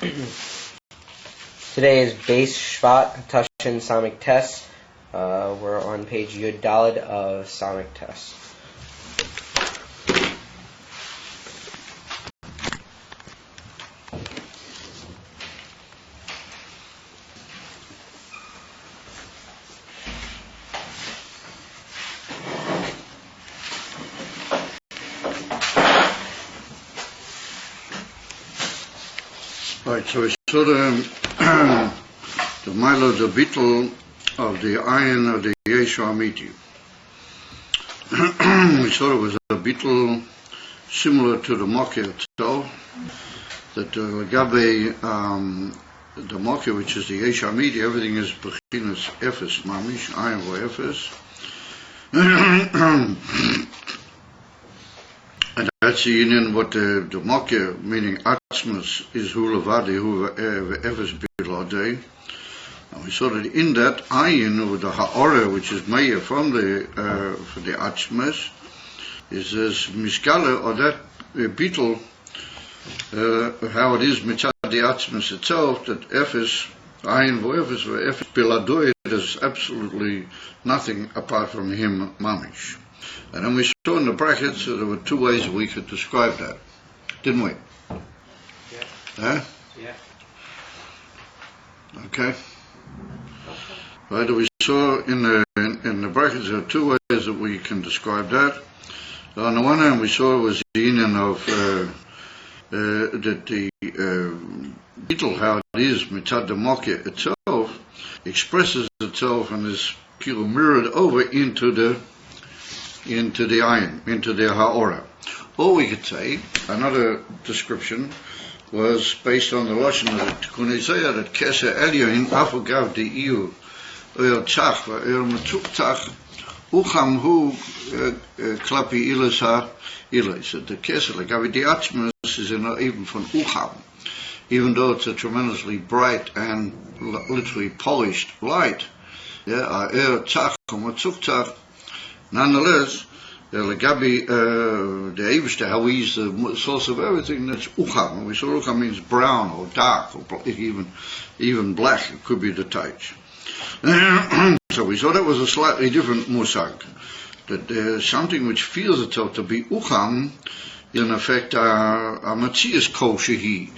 Today is base Shvat, Tashin, Samech Tes. We're on page Yud Daled of Samech Tes. Right, so we saw the Milo, the beetle of the iron of the Yeshua Amiti. We saw it was a beetle similar to the Mokia itself, that Gabe, the Mokia, which is the Yeshua Amiti, everything is Bechinas Efes, Mamish, iron or Efes. And that's the union what the Mokia, meaning Atzmus, is Hulavadi, who Efes Bilodei. And we saw that in that ayin, with the Ha'ora, which is Meir from the Atzmus, is this Miskala, or that beetle, how it is mitzad the Atzmus itself, that Efes, ayin Efes Bilodei, there's absolutely nothing apart from him, Mamish. And then we saw in the brackets that there were two ways we could describe that, didn't we? Yeah. Huh? Yeah. Okay. Right, we saw in the brackets there are two ways that we can describe that. So on the one hand, we saw it was the union of that the beetle, how it is, mitzad the Mokia itself, expresses itself and is pure mirrored over into the ayin, into the ha'ora. Or we could say, another description was based on the Lashon of the Tikkun Isaiah, that Keser Elyon, Afogav de Iu, Oil Tzach, Oil Matzuk Tzach, Ucham Hu, Klapi Ilasa, Ilis. The Keser, like the Atzmus, is even from Ucham. Even though it's a tremendously bright and literally polished light, Oil Tzach, Matzuk Tzach, nonetheless, the Eivishter, how he's the source of everything, that's Ucham. We saw Ucham means brown or dark, or even black, it could be the Taich. So we saw that was a slightly different musag, that something which feels itself to be Ucham is in effect a Matzias Kol Shehi.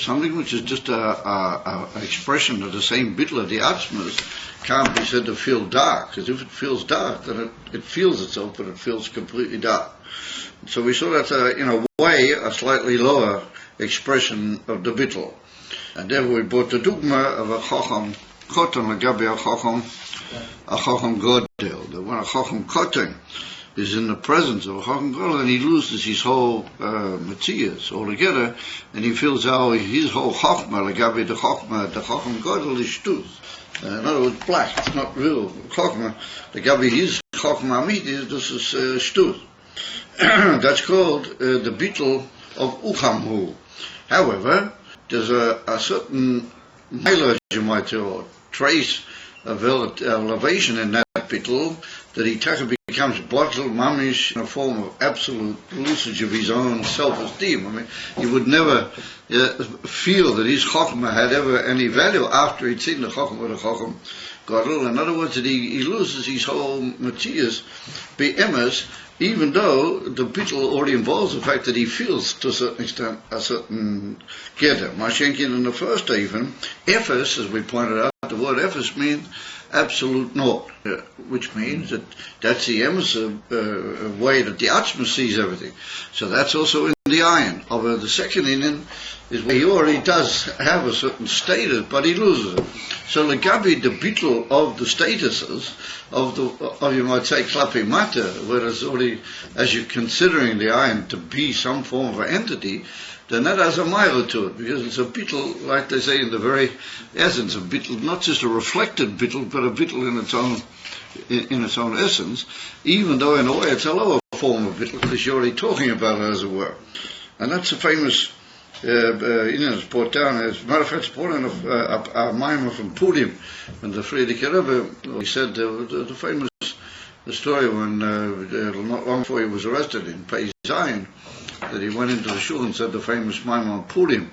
Something which is just a expression of the same bittul of the Atzmus can't be said to feel dark, because if it feels dark, then it feels itself, but it feels completely dark. So we saw that, in a way, a slightly lower expression of the bittul. And therefore we brought the dogma of a Chacham Kotan, Lagabi a Chacham Godel. That when a Chacham Kotan is in the presence of a Chacham Godel, and he loses his whole Matthias altogether, and he feels how his whole Chachma, Lagabi the Chacham Godel is Shtuz. In other words, black, it's not real Chachma. Lagabi his Chachma Amiti, this is Shtuz. That's called the beetle of Uchamhu. However, there's a certain mileage, you might say, or trace of elevation in that beetle, that he becomes bottled mamish in a form of absolute usage of his own self-esteem. I mean, he would never feel that his chokhmah had ever any value after he'd seen the chokhmah of the chokhmah gadol. In other words, that he loses his whole Matthias be'emes, even though the beetle already involves the fact that he feels to a certain extent a certain geder. Mashenkin in the first even, Efes, as we pointed out, the word Efes means absolute naught, which means that that's the emes way that the Atzma sees everything. So that's also in the ayin. Although the second inyan is where he already does have a certain status, but he loses it. So the Gabi, the beetle of the statuses, of you might say klapi mata, where it's already, as you're considering the ayin to be some form of an entity, then that has a mile to it, because it's a beetle, like they say, in the very essence of beetle, not just a reflected beetle, but a beetle in its own essence, even though in a way it's a lower form of beetle, because you're already talking about it, as it were. And that's a famous, it's brought down, as a matter of fact, it's brought down a mimer from Purim, when the Friedrich Rebbe, he said the famous story when, not long before he was arrested in Pei Zion, that he went into the shul and said the famous Maimon Purim,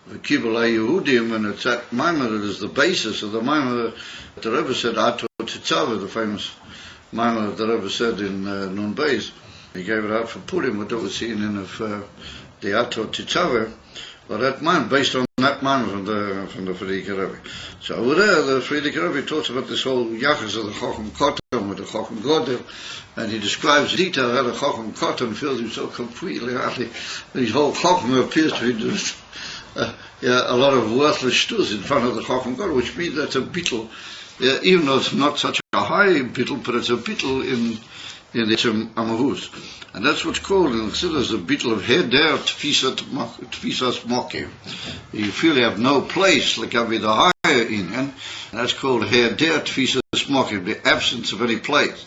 the Kibbutz Yehudim, and it's that Maimon that is the basis of the Maimon that the Rebbe said, Ato Tetzaveh, the famous Maimon that the Rebbe said in Nun Beis. He gave it out for Purim, but that was seen in the Ato Tetzaveh. Well, that Maimon, based on that Maimon from the Frierdiker Rebbe. So over there, the Frierdiker Rebbe talks about this whole Yachas of the Chochem Koton with the Chochem Godel, and he describes in detail how the Chochem Koton feels himself completely happy. His whole Chochem appears to be just a lot of worthless shtus in front of the Chochem Godel, which means that's a bittul, even though it's not such a high bittul, but it's a bittul in the Amavus. And that's what's called in Chassidus the bittul of heder tfisas mokim. You feel you have no place, like the higher inyan, and that's called heder tfisas mokim, the absence of any place.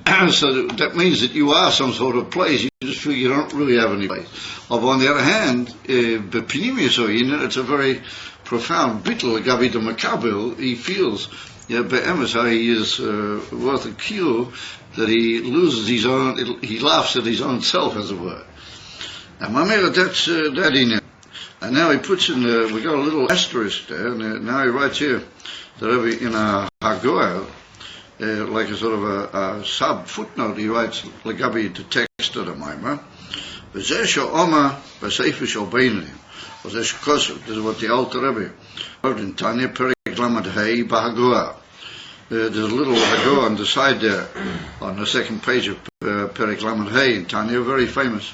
So that means that you are some sort of place, you just feel you don't really have any place. Or on the other hand, bepnimius or inyan, it's a very profound bittul, Gabi the Makabel, he feels, be'emes, how he is worth a kilo, that he loses his own, he laughs at his own self, as it were. And Mamela, that's that in it. And now he puts in, we got a little asterisk there, and now he writes here, that in a Hagoah, like a sort of a sub footnote, he writes, Legabi, the text of the Maimah, V'zeh Oma b'sefer shel Beinim, this is what the Alter Rebbe wrote in Tanya, Perek Lamed Hei b'Hagoah. There's a little Hagoah on the side there, on the second page of Perek Lamed Hei in Tanya, very famous.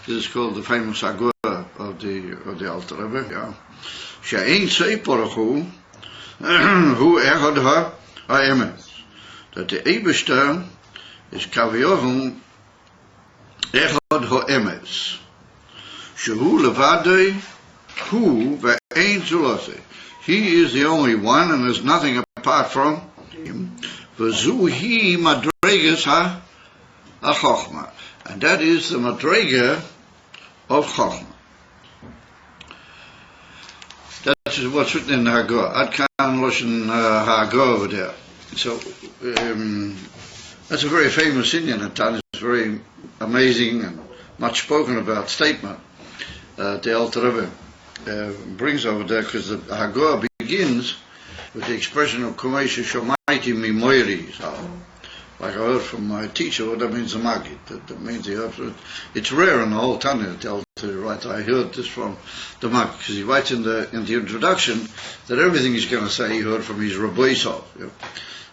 This is called the famous Hagoah of the Alter Rebbe. Yeah. She'ein Seipor hu echad ha'emes. That the Eibishter is Kaviohum echad ha'emes. Shehu levadei hu ve'ein zulase. He is the only one, and there's nothing apart from him. V'zuhi madregas ha-chochma. And that is the madrega of chochma. That's what's written in the Hagoah. Ad kan loshen Hagoah over there. So, that's a very famous Indian at times. It's a very amazing and much spoken about statement the Alter Rebbe brings over there, because the Hagoah begins with the expression of Kumeisha Shomaiti Mimoiri. Like I heard from my teacher, what that means the Magid. That means it's rare in the whole Tanya that the Alter writes. I heard this from the Magid, because he writes in the introduction that everything he's going to say he heard from his Rabbi Yisov.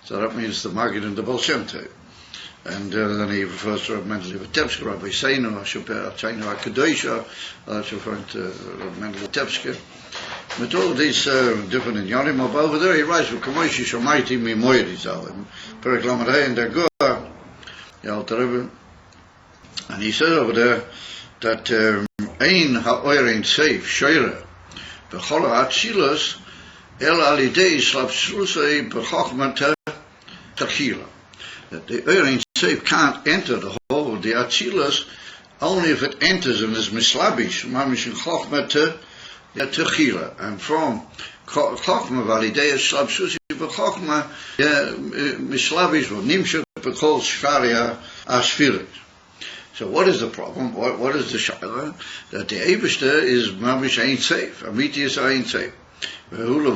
So that means the Magid and the Baal Shem Tov. And then he refers to Rabbi Mendel Vitebsker, Rabbi Seinu, Chainu HaKadosh, that's referring to Rabbi Mendel Vitebsker. With all these different inyanim, over there he writes, V'kamoishi shomaiti mimoiri zalim, Perek Lamed Hei and Hagoah, the Alter Rebbe. And he says over there that ein ha'oirin seif shoyre, b'chol ha'atzilas, el alidei slapslusei b'chochmata techila. That the oirin seif can't enter the whole of the atzilas, only if it enters and is mislabish, mamish in chochmata techila. And from chochma validei slapslusei b'chochma mislabish or nimshet b'chol shvaria asfirit. So what is the problem? What is the shaila? That the Eibishter is mamish ain't safe. Amitius ain't safe. And all the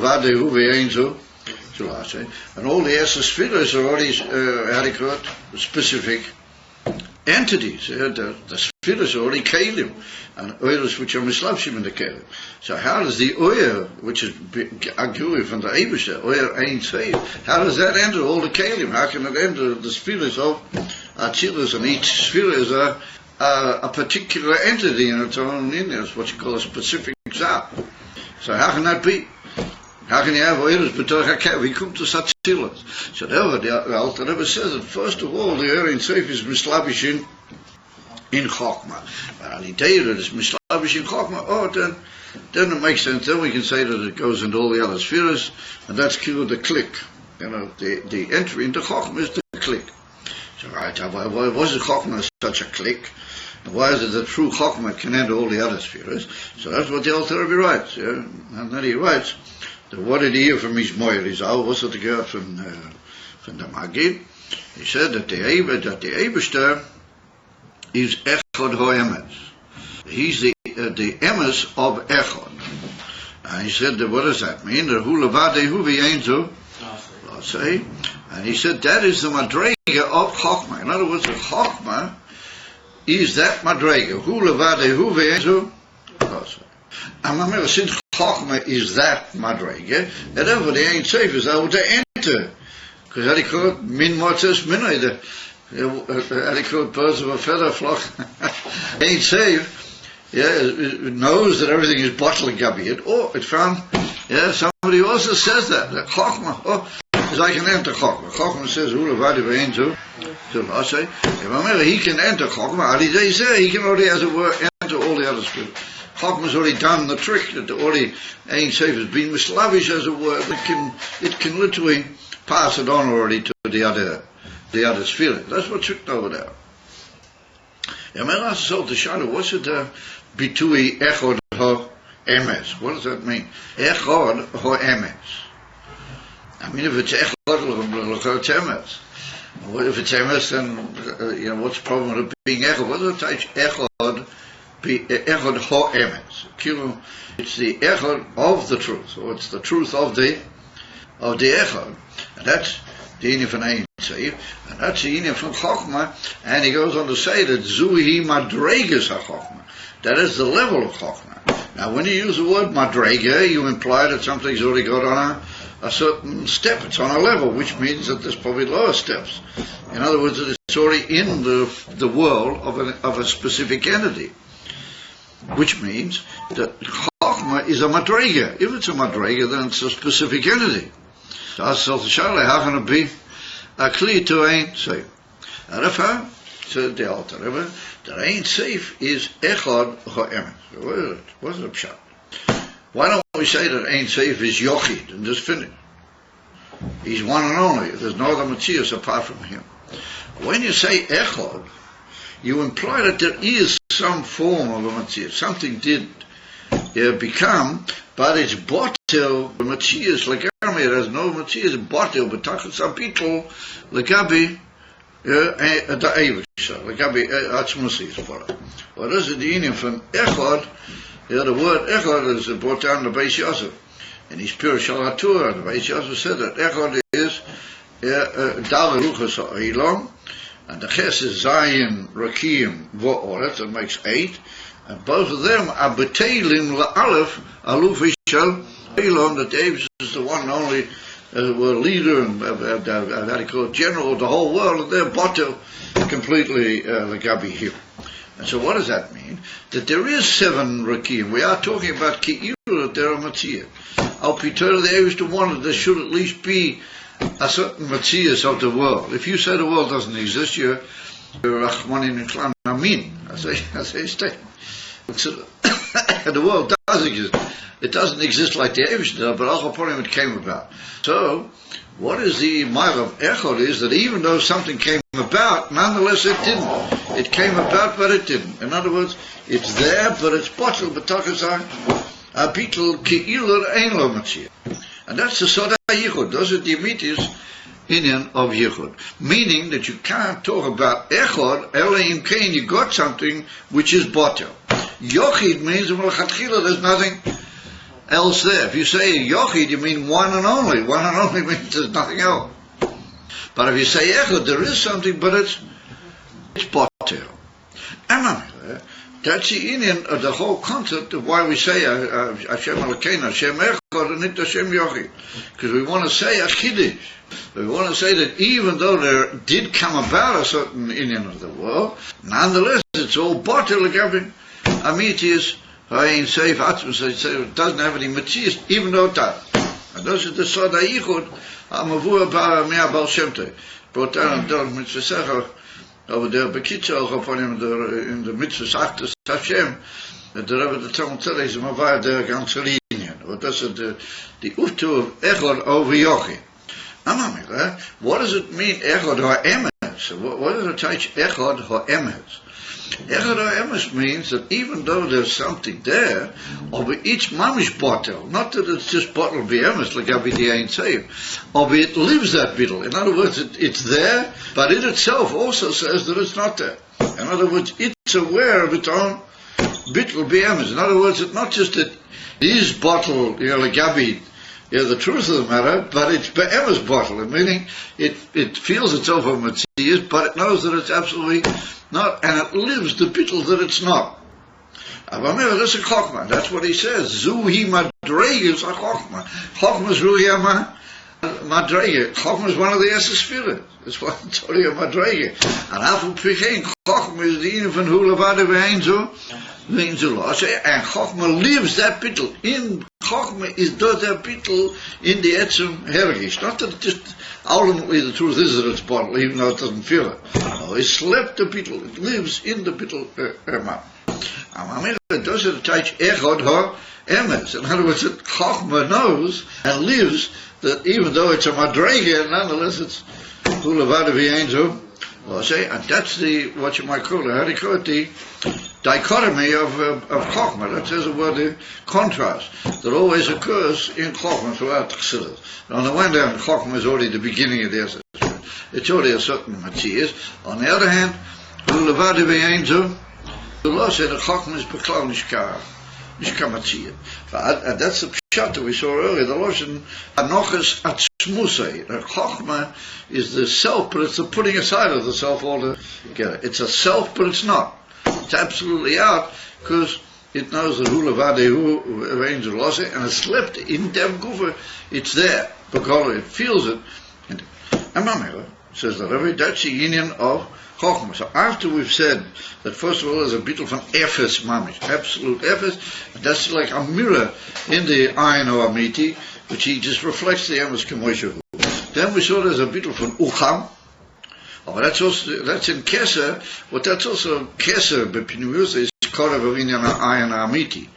Esesphiras are already adequate, specific entities. The Sphiras are already Kalim, and oils which are Mislabshim in the Kalim. So how does the oil, which is Agui from the Eibishter, oil ain't safe, how does that enter all the Kalim? How can it enter the Sphiras of Atzilus? And each Sphira is a particular entity in its own India. It's what you call a specific Zat. So how can that be? How can you have oilers b'torach HaKev? We come to such Atzilus. So therefore, the Alter Rebbe says that first of all, the oil ain't safe is mislabish in Chokmah. But Alidei is mislabish in Chokmah. Oh, then it makes sense. Then we can say that it goes into all the other spheres, and that's called the click. You know, the entry into Chokmah is the click. So right, why was the Chokmah such a click? And why is it that through Chokmah can enter all the other spheres? So that's what the Alter Rebbe writes. Yeah? And then he writes that what did he hear from his Moyer Rizal? What's it to from the Magid? He said that the Eibishter is Echad HaEmes. He's the emes of Echad. And he said, what does that mean? The hu levade hu v'yein zu say. And he said, that is the madrega of Chokhmah. In other words, the Chokhmah is that madrega. Hu levade hu v'yein zu say. And remember, since Chokhmah is that madrega, therefore the Ein Sof is able to enter. Because how do you call it? Min motzes minoi. How do you call it? Birds of a feather flock. Ein Sof, knows that everything is bottled gabiyat. Oh, it found, somebody also says that Chokhmah, is I can enter Chokhmah. Chokhmah says, Hu levade v'yein zu. So I say, remember, he can enter Chokhmah. Ali they say, he can already, as it were, enter all the other spirits. Chokhmah's already done the trick, that already Ein Sof has been mislavish, as it were. It can literally pass it on already to the other sphere. That's what's written over there. And when I asked the Shadow, what's it bitui echod ho emes? What does that mean? Echod ho emes. I mean, if it's echod, it's emes. If it's emes, then what's the problem with it being echod? What does it say? Echod ho emes. It's the echod of the truth, or it's the truth of the echod, and that's the inyan from Ein Sof, and that's the inyan from Chokhmah. And he goes on to say that zuhi madregas ha-Chokhmah. That is the level of Chokhmah. Now, when you use the word madrega, you imply that something's already got on a certain step. It's on a level, which means that there's probably lower steps. In other words, it's already in the world of a specific entity, which means that Chokhmah is a madrega. If it's a madrega, then it's a specific entity. So I said, how can it be a clear to Ein Sof? Therefore, said the Alter Rebbe, that Ein Sof is echad ha'emes. What's the pshat? Why don't we say that Ein Sof is yochid and just finish? He's one and only. There's no other Matthias apart from him. When you say echad, you imply that there is some form of a Matthias. Something did become, but it's botel the Matthias legami. There's no Matthias botel, but tachas abitul legabi the Eivisha legabi atzmusi for it. What is it? The inyan from echad? The word echad is brought down to Beis Yosef, and he's pure shalatur. The Beis Yosef said that echad is dal luchas ha'ilom, and the ches is zayin rakim v'oret, that makes 8. And both of them are betelim la'alef aluf ishal ilom, that David is the one and only leader and how do you call it, general of the whole world, and they're botel completely legabi him. And so what does that mean? That there is 7 rakim. We are talking about ki'ilu, that there are matziyah. Al pitor, there is the one that there should at least be a certain matziyahs of the world. If you say the world doesn't exist, you're rachmanin iklam amin. I say stay. The world does exist. It doesn't exist like the Eivisha, but also upon him it came about. So, what is the mile of echod is that even though something came about, nonetheless it didn't. It came about, but it didn't. In other words, it's there, but it's bottled. B'takasar abitul ki'ilu ein lo matziyah. And that's the soda yichud. Those are the imitis inyan of yichud. Meaning that you can't talk about echod, ela kain, you got something which is bottled. Yochid means there's nothing else there. If you say yochid, you mean one and only. One and only means there's nothing else. But if you say echad, there is something, but it's botel. That's the inyan of the whole concept of why we say Hashem Elokeinu, Hashem Echad, and not Hashem Yochid. Because we want to say a chiddush. We want to say that even though there did come about a certain inyan of the world, nonetheless it's all botel again. Amitius, Ein Sof Atzmus, it doesn't have any Matthias, even though it does. And those are the Soda Yichud, Amavua Mea Baal Shem Tov. Brought down in the mitzvah over there, Bekitzel, upon him in the mitzvah after Hashem, that the Rebbe the Talmud Tzedek is Mavaya der ganze Linie. What does it, the Uftu of Echad over Yochid? What does it mean, Echad ha'emes? What does it teach, Echad ha'emes? Echad ha'emes means that even though there's something there, or each mamish bottle, not that it's just bottle b'emes, like the Ein Sof, or it lives that bittul. In other words, it's there, but it itself also says that it's not there. In other words, it's aware of its own bittul be'emes. In other words, it's not just that it is bottle, like Gabi, the truth of the matter, but it's be'emes bottle, meaning it feels itself a Matthias, but it knows that it's absolutely not, and it lives the bittul that it's not. Avamir, that's a chokmah. That's what he says. Zuhi madrege is a chokmah. Chokmah is ruhi madrege. Chokmah is one of the Esesphirit. That's what I'm telling you, madrege. And afu pichein, chokmah is the in van hu levade ve'einzu lo. And chokmah lives that bittul. In chokmah does that bittul in the etzem hergish. Not that it just ultimately the truth is that it's bottle, even though it doesn't feel it. No, it slept the bittul. It lives in the bittul emam. It doesn't touch echod ha emes. In other words, Chochmah knows and lives that even though it's a madrege, nonetheless it's hulavad v'yenzu. And that's what you might call it. How do you call it? The dichotomy of Chochmah. That says a word, the contrast that always occurs in Chochmah throughout the Chassidus. On the one hand, Chochmah is already the beginning of the essence. It's already a certain Matthias. On the other hand, hulavad v'yenzu. The law said the Chochmah is beklal nishka matziyah. And that's the pshat that we saw earlier. The law said anochas atzmusay. The Chochmah is the self, but it's the putting aside of the self altogether. It's a self, but it's not. It's absolutely out because it knows that hu levadehu ve'ein zu lo, and it's slept in dem gufa. It's there because it feels it. And Mamela says that that's the union of Chochmah. So after we've said that first of all there's a bittul from Efes Mamish, absolute Efes, and that's like a mirror in the Ayin or Amiti, which he just reflects the Emes Kemoshehu. Then we saw there's a bittul from Ucham. Oh, that's in Keser, but that's also Keser, but Pinuyus is Korav Avinyan Ayin Amiti.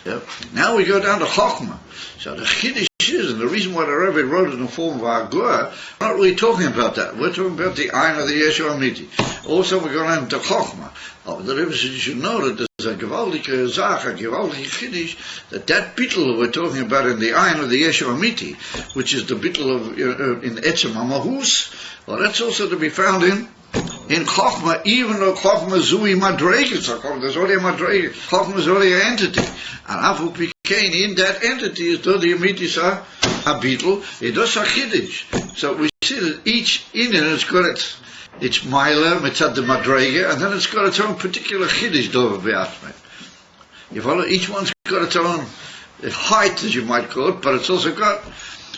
Yeah. Now we go down to Chochmah. So the Chiddush is, and the reason why the Rebbe wrote it in the form of Agor, we're not really talking about that. We're talking about the Ayin of the Yeshua Amiti. Also, we're going on to Chochmah. Oh, the Rebbe said you should know that there's a gewaldige Zach, a gewaldige Chiddush, that bittul we're talking about in the Ayin of the Yeshua Amiti, which is the bittul of in Etzem Amahus, well, that's also to be found in Chochmah, even though Chochmah Zui Madreges, there's already a Madreges, Chochmah is already an entity. And Afu Pikein, in that entity, is the Amitis a bittul, it does a Chiddush. So we see that each Indian has got its Maila, Mitzad the Madrege, and then it's got its own particular Chiddush Dover Be'atme. You follow? Each one's got its own height, as you might call it, but it's also got.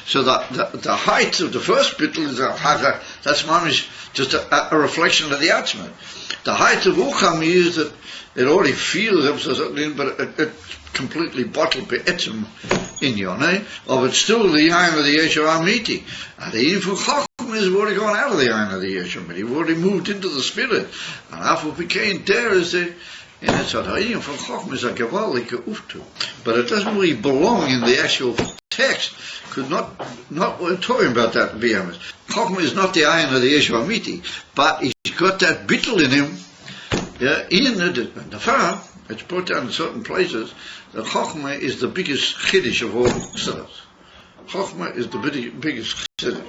So the height of the first bittul is that's mamish just a reflection of the atzma. The height of Ucham is that it already feels something, but it completely bottled be'etzim in yoneh, of it's still the Ayin of the Yeshua Amiti. And the Yin for Chochmah is already gone out of the Ayin of the Yeshua Amiti. We've already moved into the spirit. And Afu became there is the in it, so the Yin for Chochmah is a gewaldige uftu. But it doesn't really belong in the actual text. Could not we're talking about that to be honest. Chochmah is not the Ayin of the Yeshua Amiti, but he's got that bittul in him. Yeah, in the farm, it's put down in certain places. The Chochmah is the biggest chiddush of all chassidus. Chochmah is the biggest chiddush.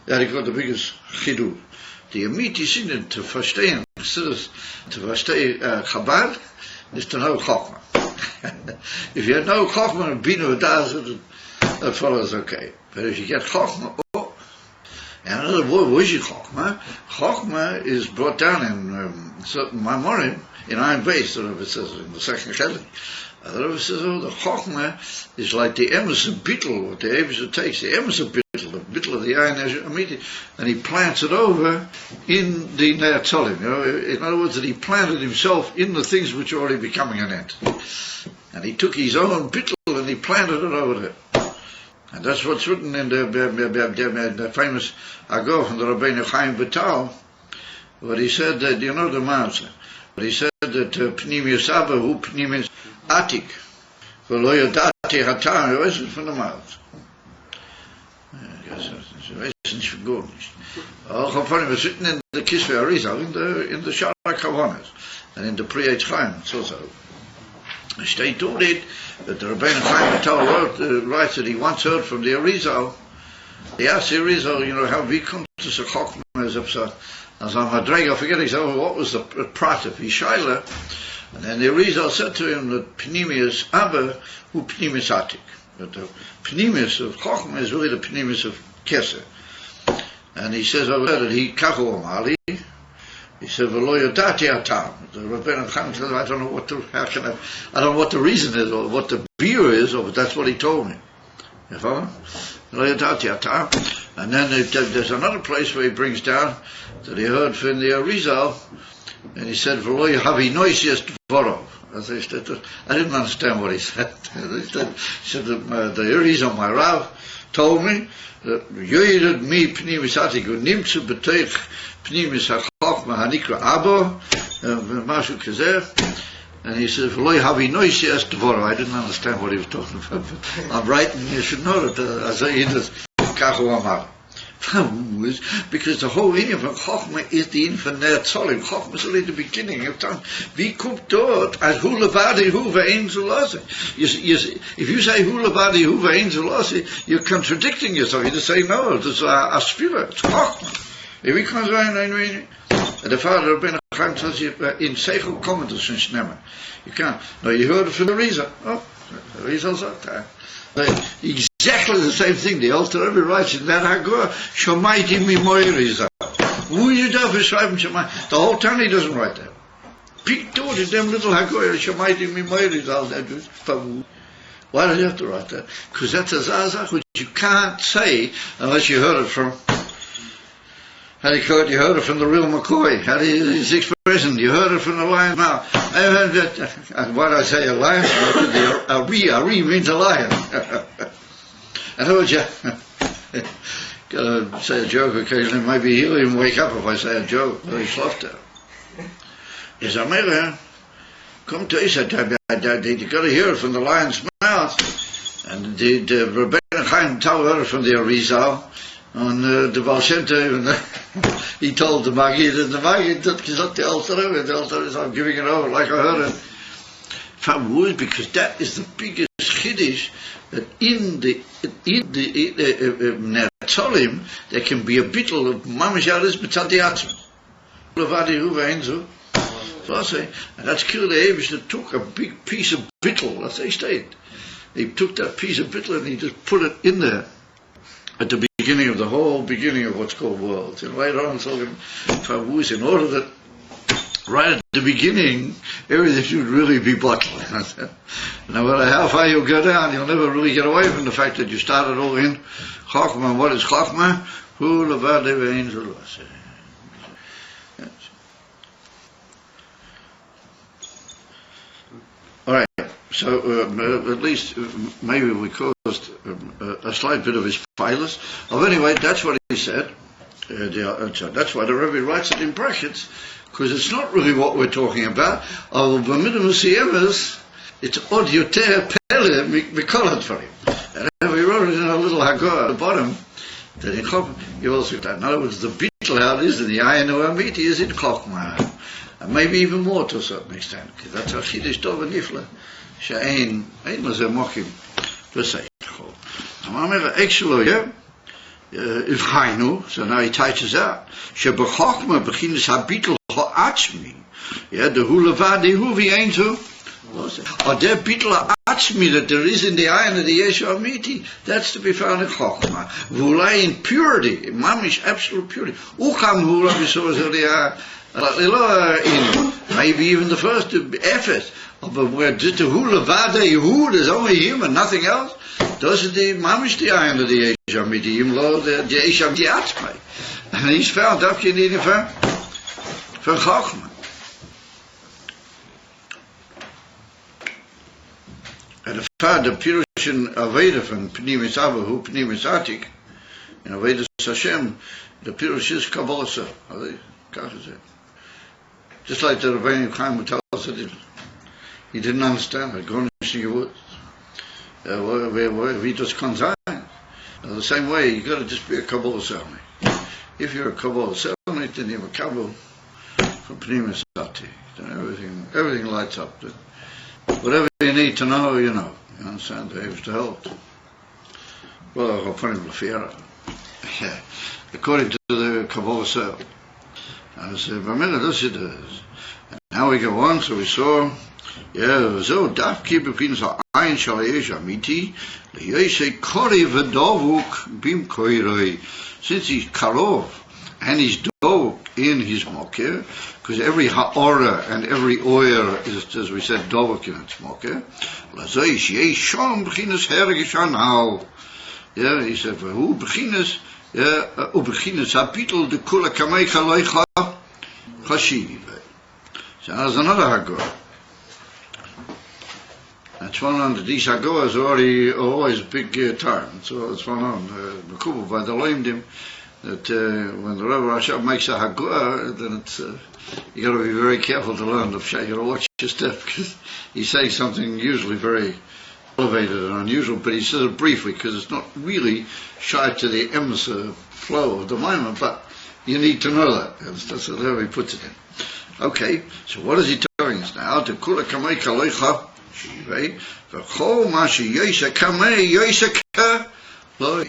That he got the biggest chiddush. The Amiti sind to verstehen chassidus, to verstehen Chabad, is to know Chochmah. If you know Chochmah and Binu Das, that follows okay. But if you get Chochmah, and another word, what is Chochmah? Chochmah is brought down in certain Maimorim, in Ayin Beis, the Rebbe says in the second Chelik. The Rebbe says, the Chochmah is like the emes of bittul, what the Eibusha takes, the emes of bittul, the bittul of the Ayin Amiti, and he plants it over in the Neatzolim. In other words, that he planted himself in the things which are already becoming an entity. And he took his own bittul and he planted it over there. And that's what's written in the famous Agor from the Rabbeinu Chaim Vital, where he said that, you know the Matzah, but he said that Pnim Yosaba hu Pnim Atik, v'lo yodati hatam, ich weiß nicht von der Matzah. Ich weiß nicht von gar nicht. Auch auf jeden Fall, wir sitzen in der Kisve Arizal, in der Shara Kavanas, and in the Pri-Eitz Chaim, so. Stay told it that the Rabbeinu Chaim Vital writes that he once heard from the Arizal. He asked the Arizal, how we come to the Chochmah as a Madrega. I forget exactly what was the prat of Yishayla. And then the Arizal said to him that Pnimius Abba who Pnimius Atik. That the Pnimius of Chochmah is really the Pnimius of Keser. And he says over there that he Kachu Amali. He said, "V'lo yodati atam." The Rabbeinu Chaim says, "I don't know what the reason is, or what the beer is, but that's what he told me." You follow? V'lo yodati atam. And then there's another place where he brings down that he heard from the Arizal, and he said, "V'lo yahavi noisias dvorov." I didn't understand what he said. He said the Arizal, my Rav, told me that yoyed mi pnimis atik unimtzu b'teich pnimis hachokma hanikra abo mashu kazeh, and he said v'loy havi noisi es dvoro. I didn't understand what he was talking about. I'm right, and you should know that as I eat it, kachu amar. Because the whole meaning of Chochmah is the infinite Tzolim. Chochmah is only the beginning of time. Wie kommt dort as hu levadi hu ve'ein zulasi? If you say hu levadi hu ve'ein zulasi, you're contradicting yourself. You just say no, it's a spirit, it's Chochmah. Wie kann sein ein wenig? The father of Rabbeinu Chaim tells you in Seichel Kommentus von Shnemer. You can't. No, you heard it from the Rizal. Oh, the Rizal sagt that. Exactly the same thing. The Alter Rebbe writes in that Hagor, Shomaiti mi moiriza. Who you da beschreiben Shomai? The whole Tani doesn't write that. Pick dort in them little Hagor, Shomaiti mi moiriza. Why do you have to write that? Because that's a zazach which you can't say unless you heard it from. How do you call it? You heard it from the real McCoy. How do you, his expression? You heard it from the lion's mouth. I heard that. Why do I say a lion's mouth? A re means a lion. I told you. Gotta say a joke occasionally. Maybe he'll even wake up if I say a joke. But he sloughed it. Is Amela, come to Isa, you gotta hear it from the lion's mouth. And the Rabbeinu Chaim heard it from the Arizal. On the Baal Shem Tov, he told the Maggid, and the Maggid said the Alter Rebbe, the Alter Rebbe said, I'm giving it over like I heard it. Because that is the biggest chiddush, that in the Netzolim, there can be a bittul of Mamish Aris B'tzadi Atzma. Levadi Hu Ve'enzu. So I say, and that's Kir the Eivish that took a big piece of bittul, that's how he stayed. He took that piece of bittul and he just put it in there. At the beginning of the whole beginning of what's called worlds. And later on, talking Favus, in order that right at the beginning, everything should really be bottled. No matter how far you go down, you'll never really get away from the fact that you started all in Chochmah. What is Chochmah? Hu levad ve'ein zulasi. All right. So at least maybe we caused a slight bit of his pilus. Oh, anyway, that's what he said. So that's why the Rebbe writes it in brackets, because it's not really what we're talking about. It's od yoter pele mikolat for him. And we wrote it in a little hagor at the bottom. That in Chochmah, you also that. In other words, the beetle how it is in the ayin amiti is in Chochmah, and maybe even more to a certain extent, because that's a chiddush tov and nifla. She'ein leze mochim v'seichol. Amar ekshelo ivchaynu. So now he teaches out. Shebechokma bechinas habitul ha'atzmi. Yeah, the hu levadi hu v'yeintu. Or der bitul ha'atzmi that there is in the ayin of the Yeshu Amiti, that's to be found in Chokma. V'ulai in purity, in mamish absolute purity. Ucham hu Rabbi Sozer maybe even the first effort of where the hula vada Yehud is only him and nothing else. Those are the mamish the ayin of the Yeshu Amiti, the Yeshu Amiti Atzmai, and he's found up in the from Chochmah. And the fact the Pirushin Aveda from Pnimis Abba who Pnimis Atik in Aveda Hashem, the Pirush is Kabbalah. Just like the Rabbeinu Chaim would tell us that he didn't understand it. We just consign. The same way, you got to just be a Kabbalah Selmi. If you're a Kabbalah Selmi, then you have a Kabbalah from Pnimis Atik. Then everything lights up. Whatever you need to know, you know. You understand? They have to help. Well, according to the Kabbalah Selmi. And I said, and now we go on, so we saw וזהו דווקא בבחינת העין של היש האמיתי, ליש קורי ודבוק במקורי. Since he's karov and he's dovuk in his moker, because every ha'ora and every oil is, as we said, dovuk in its moker, lazoi shei shom b'chinas hergish anal. Yeah, he said, who b'chinas, u'b'chinas habitul de kula kamei chaloicha chashiv. So there's another hagor. That's one on these hagors are always big time. So it's one on Mekubal by the Loimdim that when the Rebbe Rashab makes a hagor, then it's you got to be very careful to learn the pshat. You got to watch your step because he's saying something usually very elevated and unusual, but he says it briefly because it's not really shy to the emes flow of the moment, but you need to know that. That's how he puts it in. Okay, so what is he telling us now? To kula kamei kaloicha shivei v'chol mashi yesha kamei yesha ka loy.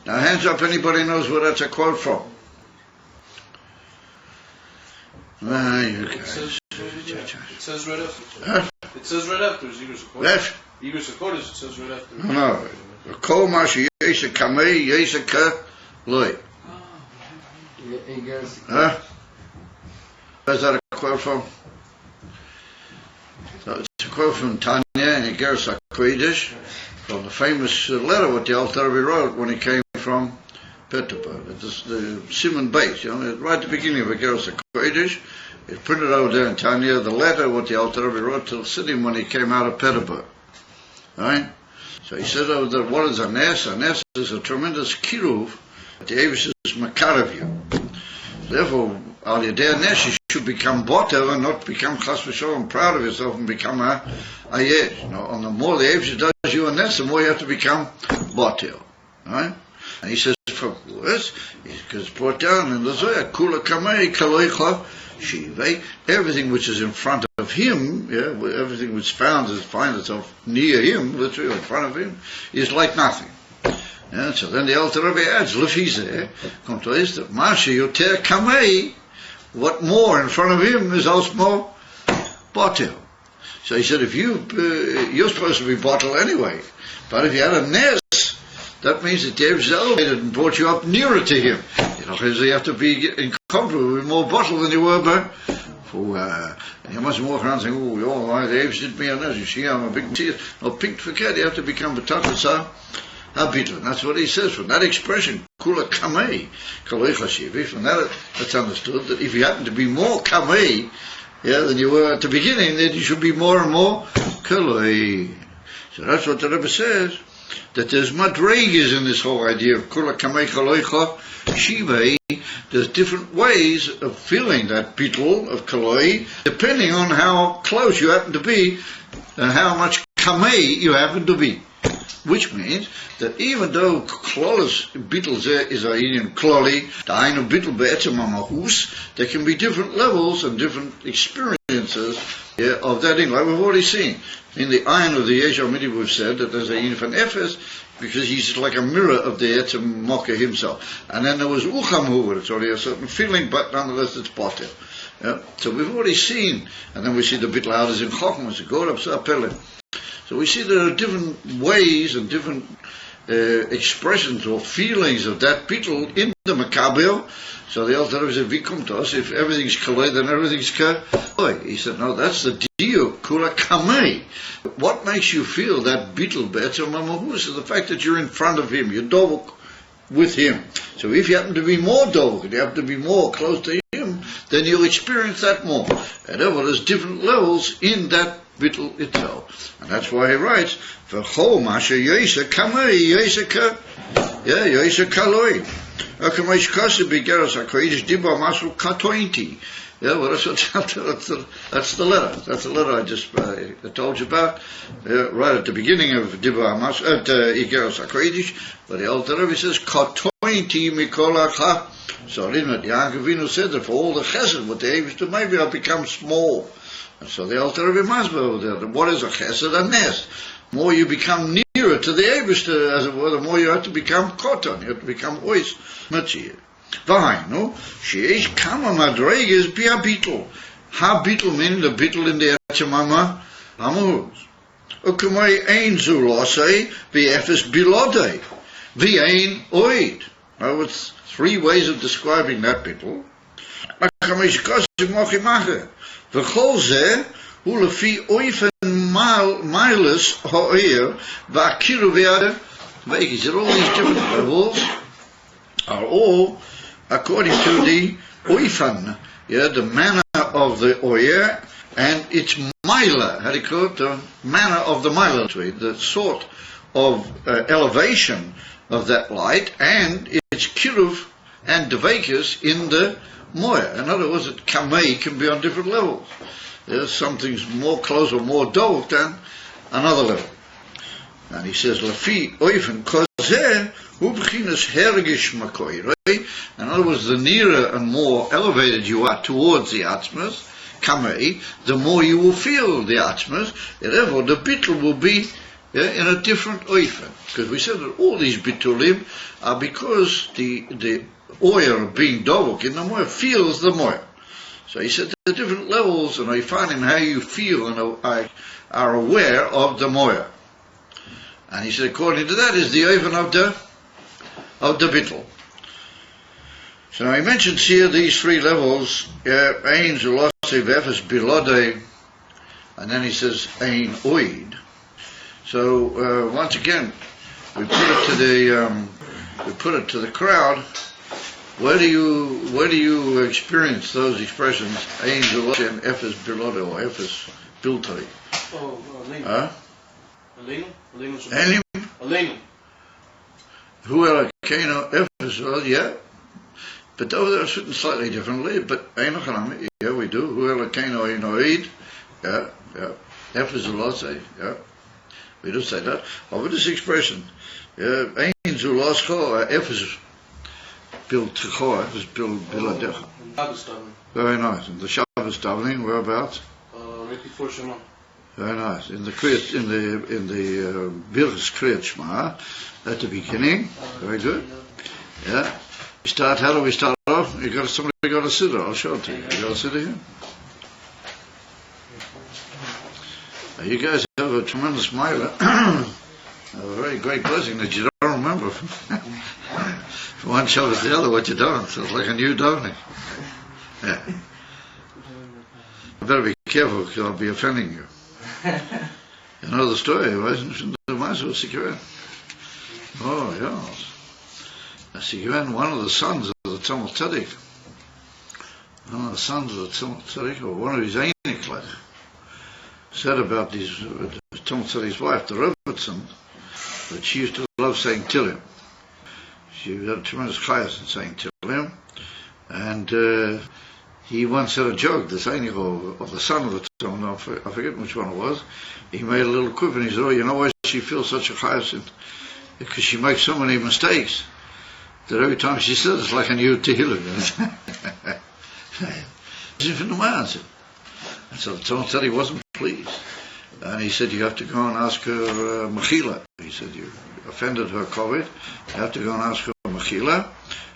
Now hands up, anybody knows where that's a quote from? You guys. It says right after. Huh? It says right after. Yigus Left? Kodesh, it says right after. No. V'chol mashi yesha kamei yesha ka loy. Huh? Where's that a quote from? So it's a quote from Tanya and Igeres HaKodesh, from the famous letter what the Alter Rebbe wrote when he came from Peterborough. It's the Simon base, right at the beginning of Igeres HaKodesh. It's printed over there in Tanya, the letter what the Alter Rebbe wrote to the city when he came out of Peterborough. Right? So he said over there, what is a nes? A nes is a tremendous kiruv that the Eibush is makar of you. Therefore, al yedei nes, you should become boter and not become chas v'sholom proud of yourself and become a yesh. And the more the Eibush does you a nes, the more you have to become boter. Right? And he says, for words, because it's brought down in the Zohar, kula kamei kaloicha shivei, everything which is in front of him, everything which finds itself near him, literally in front of him, is like nothing. Yeah, so then the Alter Rebbe adds, Lefizeh, come to this, that Mashi Yoter Kamei, what more in front of him is also more Botel. So he said, if you're supposed to be Botel anyway, but if you had a nes, that means that David's elevated and brought you up nearer to him. You have to be in comfort with more Botel than you were before. And you mustn't walk around saying, the David did me a nes, you see, I'm a big tear. No, pink forget, you have to become B'tatzah Habitul. That's what he says from that expression, kula kamei, kaloicha shivi. From that's understood that if you happen to be more kamei, than you were at the beginning, then you should be more and more kaloi. So that's what the Rebbe says, that there's madregas in this whole idea of kula kamei kaloicha shivi. There's different ways of feeling that bitul of kaloi, depending on how close you happen to be and how much kamei you happen to be. Which means that even though klolis bittul is a union kloli, the ainu bittul be'etzem ha'mahus, there can be different levels and different experiences of that thing. Like we've already seen in the ayin of the Yesh HaMidi, we've said that there's a union of Ephes because he's like a mirror of the etzem mocker himself. And then there was uchamhu, it's already a certain feeling, but nonetheless it's potter. So we've already seen, and then we see the bittul out as in chokmah, it's a god of Pele. So we see there are different ways and different expressions or feelings of that bittul in the Makabel. So the Alter Rebbe said, "We come to us if everything's kalei, then everything's kalei." He said, "No, that's the diuk kula kamei. What makes you feel that bittul be'etzem ha'mahus is the fact that you're in front of him, you're dovuk with him. So if you happen to be more dovuk, you happen to be more close to him, then you'll experience that more. And therefore, there's different levels in that bittul itself. And that's why he writes, V'chol masha yesha kamei yesha ka, yesha kaloi. Akamesh kasa b'geras HaKodesh diba masu katointi. Well, that's the letter. That's the letter I just told you about, right at the beginning of Diba Mas at Igeres HaKodesh. But the Alter Rebbe says, katointi mikol hacha. So in it, Yaakov Avinu said that for all the chesed, what they used to maybe I'll become small. And so the Alter Rebbe Masber over there, what is a chesed? A nes. More you become nearer to the Eibishter, as it were, the more you have to become koton, you have to become ois matzir. V'hainu, she'esh kama madreges bi'abitul. Ha bittel min, de bittel in de etchemama, amahus. Okumai ein zulase, vi efes bilode, vi ein oid. Now it's three ways of describing that bittel. Akamish kosim mochi mache. V'chol ze, hu lefi oifen miles ha'ir, v'akiru v'yade, v'ekis. All these different levels are all according to the oifen, the manner of the oyer, and its mila, how do you call it? The manner of the mila, the sort of elevation of that light, and its kiruv and devakas in the moya. In other words, kamei can be on different levels. There's some things more close or more dull than another level. And he says, Lafi oifen kozeh hu b'chinas hergish makoi. In other words, the nearer and more elevated you are towards the atmas, kamei, the more you will feel the atmas. Therefore, the bittul will be in a different oifen. Because we said that all these bitulim are because the oil of being dovuk in the moya feels the moya. So he said there are different levels, and I find in how you feel and are aware of the moya. And he said according to that is the oifen of the bittul. So now he mentions here these three levels, ein zulase v'efes bilode, and then he says ein oid. So once again, we put it to the crowd. Where do you experience those expressions? Ein zulase and efes bilode or efes biltoi. Oh, Alenu. Alenu. Alenu. Who elakeno efes? Yeah. But over there it's written slightly differently, but Einochanami, yeah, we do. Hu elakeno einoid, yeah. Efes zulase, yeah. We do say that. Over this expression, Ein zulascho, Efes biltecho, Efes biladecha. Very nice. And the Shabbos davening, whereabouts? Right before Shema. Very nice. In the Birch's Kriyat Shema, at the beginning. Very good. Yeah. How do we start off? Somebody got a sitter. I'll show it to you. You got a sitter here? You guys have a tremendous milah. A very great blessing that you don't remember. From one Shabbos to the other what you're doing. So it's like a new davening. Yeah. I better be careful because I'll be offending you. You know the story, right? Oh, yes. One of the sons of the Samech Tes, or one of his Einiklet, said about his Samech Tes' wife, the Robertson, that she used to love saying Tillim. She had a tremendous chayas in saying Tillim, and he once said a joke, the Einik of the son of the Samech, I forget which one it was. He made a little quip and he said, "Oh, you know why she feels such a chayas? Because she makes so many mistakes that every time she says it's like a new Tehillim." And so someone said he wasn't pleased. And he said, you have to go and ask her Mechila. He said, you offended her COVID. You have to go and ask her Mechila.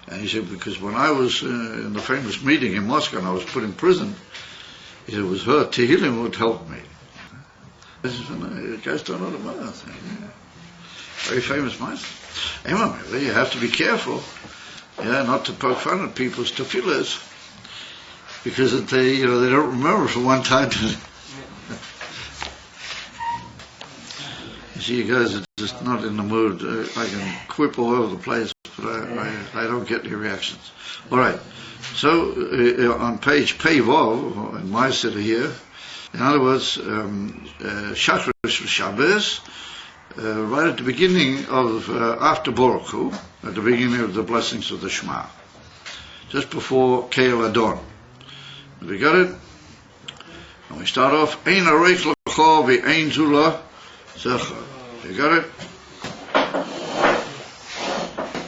And he said, because when I was in the famous meeting in Moscow and I was put in prison, he said, it was her Tehillim would help me. You guys don't know the matter. Very famous man. Anyway, you have to be careful, not to poke fun at people's tefillahs, because they don't remember from one time to. You see, you guys are just not in the mood. I can quip all over the place, but I don't get any reactions. All right. So on page Pei-Vov, in my city here, in other words, Shachris Shabbos. Right at the beginning of after Baruch Hu, at the beginning of the blessings of the Shema, just before Keil Adon. Have we got it? And we start off Ein Areich L'cha V'Ein Zula Zecha. You got it?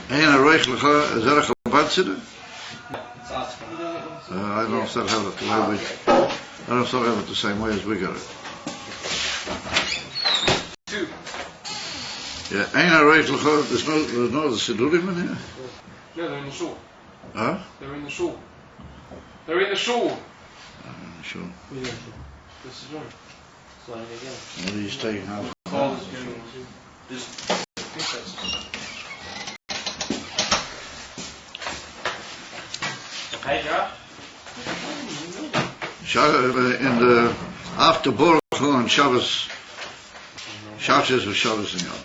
Ein Areich L'cha. Is that a Chabad Siddur? I don't know if that have it the way I don't know if that have it the same way as we got it. Yeah, Ein Areich L'cha. There's no other Siddurim in here? Yeah, they're in the shul. Huh? They're in the shul. They're in the shul. sure. This is wrong. Sliding again. What are you taking out? Call is getting this. Okay, Josh? In the after Baruch Hu on Shabbos, Shabbos or Shabbos in Yom.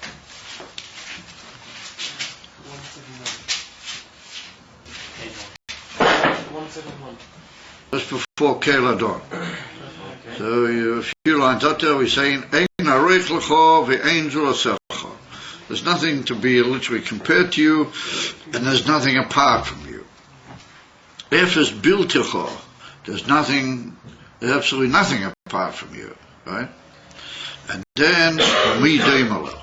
171. Just before Kela Dawn. So a few lines up there we're saying, Ein arech lecha ve'ein zulasecha. There's nothing to be literally compared to you, and there's nothing apart from you. Efes biltecha. There's absolutely nothing apart from you, right? And then midei malach.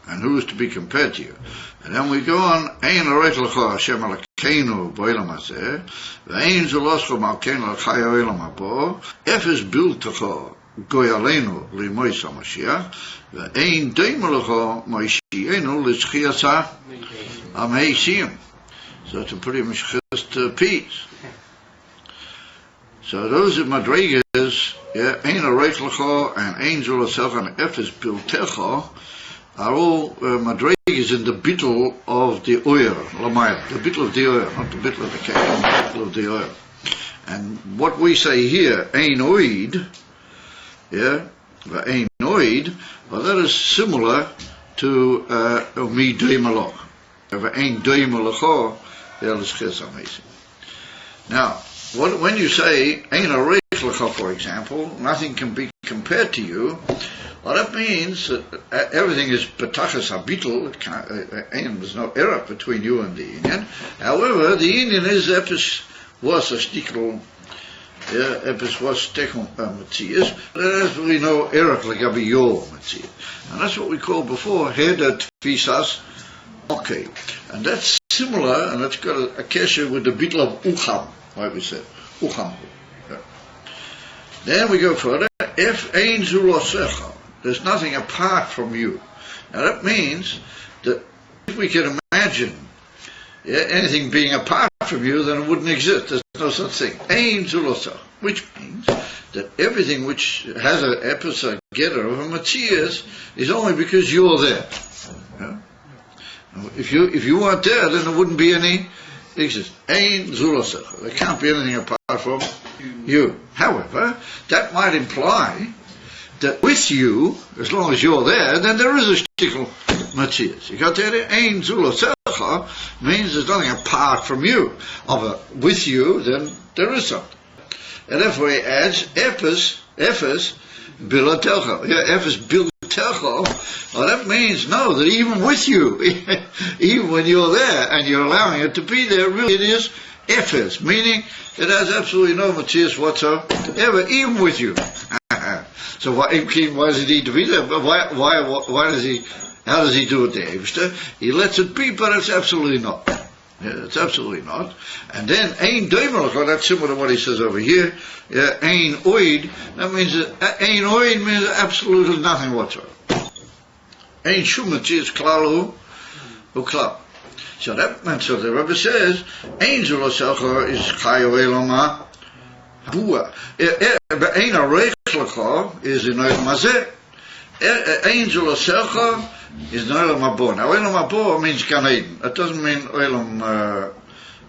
And who is to be compared to you? And then we go on, Ein arech lecha Hashem Elokeinu b'olam hazeh, ve'ein zuloscha malkeinu l'chai ha'olam habo, efes biltecha goy aleinu l'mois HaMashiach, ve'ein deim lecha moishienu l'tzchias ha'meisiyim. So it's a pretty much just piece. So those are madrigas, Ein arech lecha and Ein zulasecha and efes biltecha are all madrigas in the bittul of the oil, lamayla, the bittul of the oil, not the bittul of the cake, the bittul of the oil. And what we say here, ein oid, ein oid, well, that is similar to midei malach. Ein dei malacha, now, when you say ein arech lecha, for example, nothing can be compared to you. Well, that means that everything is betachas habitul. There's no error between you and the Indian. However, the Indian is epis was a stikl, epis was techum matzias. There's really no error legabi your matzias, and that's what we called before heder tfisas. Okay, and that's similar, and that's got a kesher with the bittul of ucham, like we said, ucham. Then we go further. If ein zulosecha. There's nothing apart from you. Now that means that if we can imagine anything being apart from you, then it wouldn't exist. There's no such thing. Ein zulosa, which means that everything which has an episode getter of a matzias is only because you're there. Yeah? If you weren't there, then there wouldn't be any exist. Ein zulosa. There can't be anything apart from you. However, that might imply that with you, as long as you're there, then there is a shtickle matzias. You got that? Ein zulosecha means there's nothing apart from you. With you, then there is something. And therefore he adds, efes bilatelcha. Efes bilatelcha. Well, that means, no, that even with you, even when you're there, and you're allowing it to be there, really it is efes, meaning it has absolutely no matzias whatsoever, even with you. So why does it need to be there? But why does he? How does he do it there? He lets it be, but it's absolutely not. Yeah, it's absolutely not. And then ein doimer, that's similar to what he says over here. Ein oid. That means ein oid means absolutely nothing whatsoever. Ein shumat is klalu uklal. So that means so the Rebbe says ein zulosecha is chayo elama bua. Ein arech lecha is in oilam hazeh. Ein zulosecha is in oilam habo. Now oilam habo means Gan Eden. It doesn't mean oilam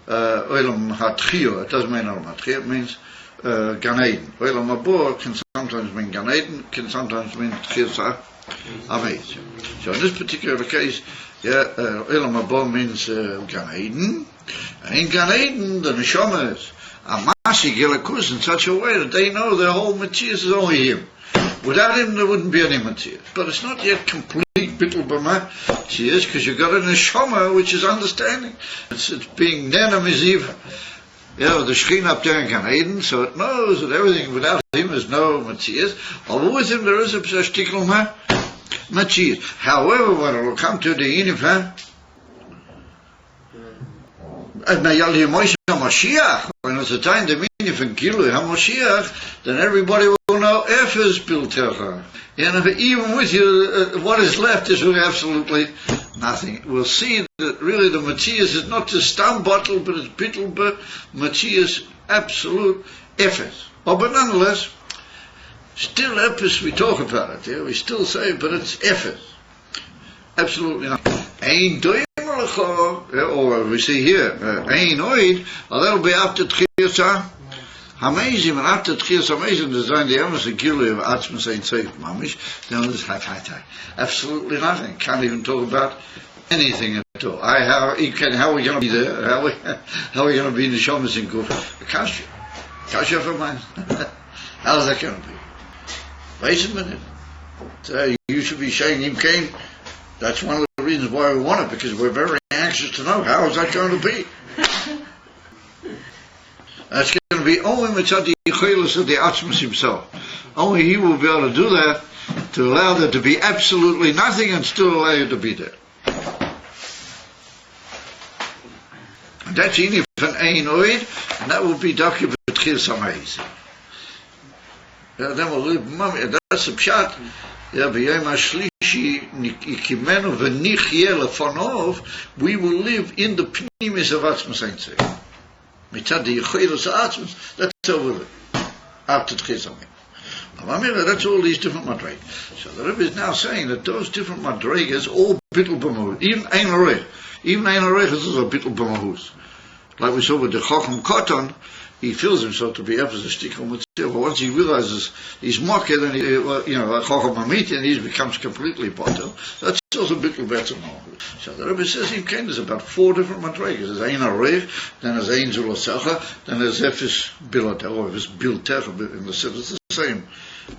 hatchiyah. It doesn't mean oilam hatchiyah. It means Gan Eden. Oilam habo can sometimes mean Gan Eden, can sometimes mean Tchias HaMeis. So in this particular case, oilam habo means Gan Eden. And in Gan Eden, the neshama is Amasi Gelakus in such a way that they know their whole Matthias is only him. Without him, there wouldn't be any Matthias. But it's not yet complete bittul b'Matthias, because you've got a neshama which is understanding. It's being nenamiziv, the Shekhinah up there in Gan Eden, so it knows that everything without him is no Matthias. Although with him there is a shtikl Matthias. However, when it will come to the Inif, when it's the time the meaning from Gilui HaMoshiach, then everybody will know efes biltecha. And even with you, what is left is really absolutely nothing. We'll see that really the Matthias is not the stam bottle, but it's bittul, but Matthias absolute efes. Oh, but nonetheless, still Ephes, we talk about it, yeah? We still say, but it's Ephes. Absolutely not. Ein doim lecha, or we see here, ein oid, that'll be after Tchias HaMezim, and after Tchias HaMezim, there's only the emes Gilui of Atzmus Ein Tzeit Mamish, then there's absolutely nothing. Can't even talk about anything at all. How are we going to be there? How are we going to be in the Shomas in Kuf? Kasha for mine. How's that going to be? Wait a minute. So you should be saying Im Kain. That's one of the reasons why we want it, because we're very anxious to know how is that going to be. That's going to be only mitzad the yichaylos of the Atzmus himself. Only he will be able to do that, to allow there to be absolutely nothing and still allow you to be there. And that's in an ein oid, and that will be documented b'tchias HaMezim. Then we'll live, that's the pshat. Yeah, b'yom hashlishi ikimenu v'nichyeh lefanov, we will live in the pnimis of Atzmus Ein Tzeit. Mitzad the yichaylos Atzmus, that's how we live. After Tchias HaMezim. That's all these different madregas. So the Rebbe is now saying that those different madregas all bittul b'mahus. Even ein arech. Even ein arech is a bittul b'mahus. Like we saw with the Chacham Koton, he feels himself to be Ephes a Shtichel Mitzvah, but once he realizes he's mocked and he, like Chacham Amiti, and he becomes completely bottle, that's also a bittul better mahus. So the Rebbe says in Kain there's about 4 different madregas. There's ein arech, then there's ein zulosecha, then there's Ephes bilotecha, or Ephes biltecha in the Siddur. It's the same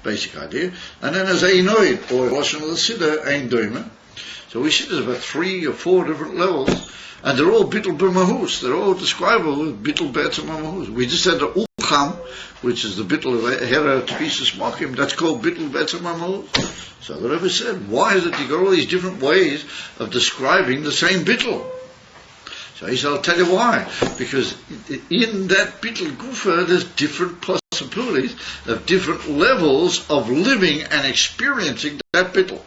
basic idea. And then there's ein oid, or Lashon of the Siddur, ein doime. So we see there's about 3 or 4 different levels, and they're all bittul b'mahus. They're all describable with bittul be'etzem mahus. We just said the ucham, which is the bittul of hera tfisus makim, that's called bittul be'etzem mahus. So the Rebbe said, why is it you got all these different ways of describing the same bittul? So he said, I'll tell you why. Because in that bittul gufa, there's different possibilities of different levels of living and experiencing that bittul.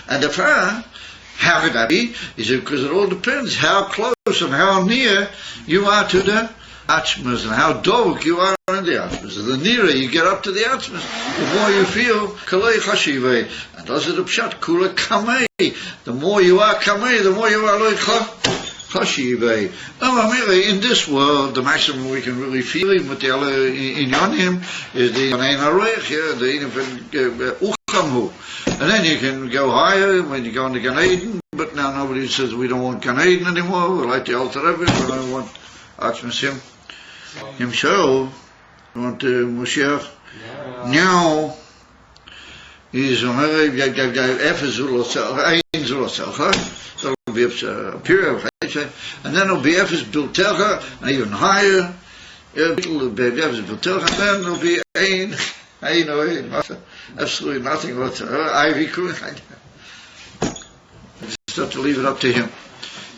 And how could that be? He said, because it all depends how close and how near you are to the Atzmus, and how dovuk you are in the Atzmus. The nearer you get up to the Atzmus, the more you feel kalei chashivei. And those are the pshat, kula kamei. The more you are kamei, the more you are loy chashivei. In this world, the maximum we can really feel with the inyanim is the ein arech, the uchamhu. And then you can go higher when you go into Gan Eden, but now nobody says we don't want Gan Eden anymore, we like the Alter Rebbe, we don't want Atzmus himself, we want Moshiach. Now, he's Ephes Zulosecha, so it'll be a period of Chayche, and then it'll be Ephes Biltecha, and even higher, it'll be Ephes Biltecha, and then it'll be Ein absolutely nothing whatsoever. Ivy Kuhn. Just have to leave it up to him.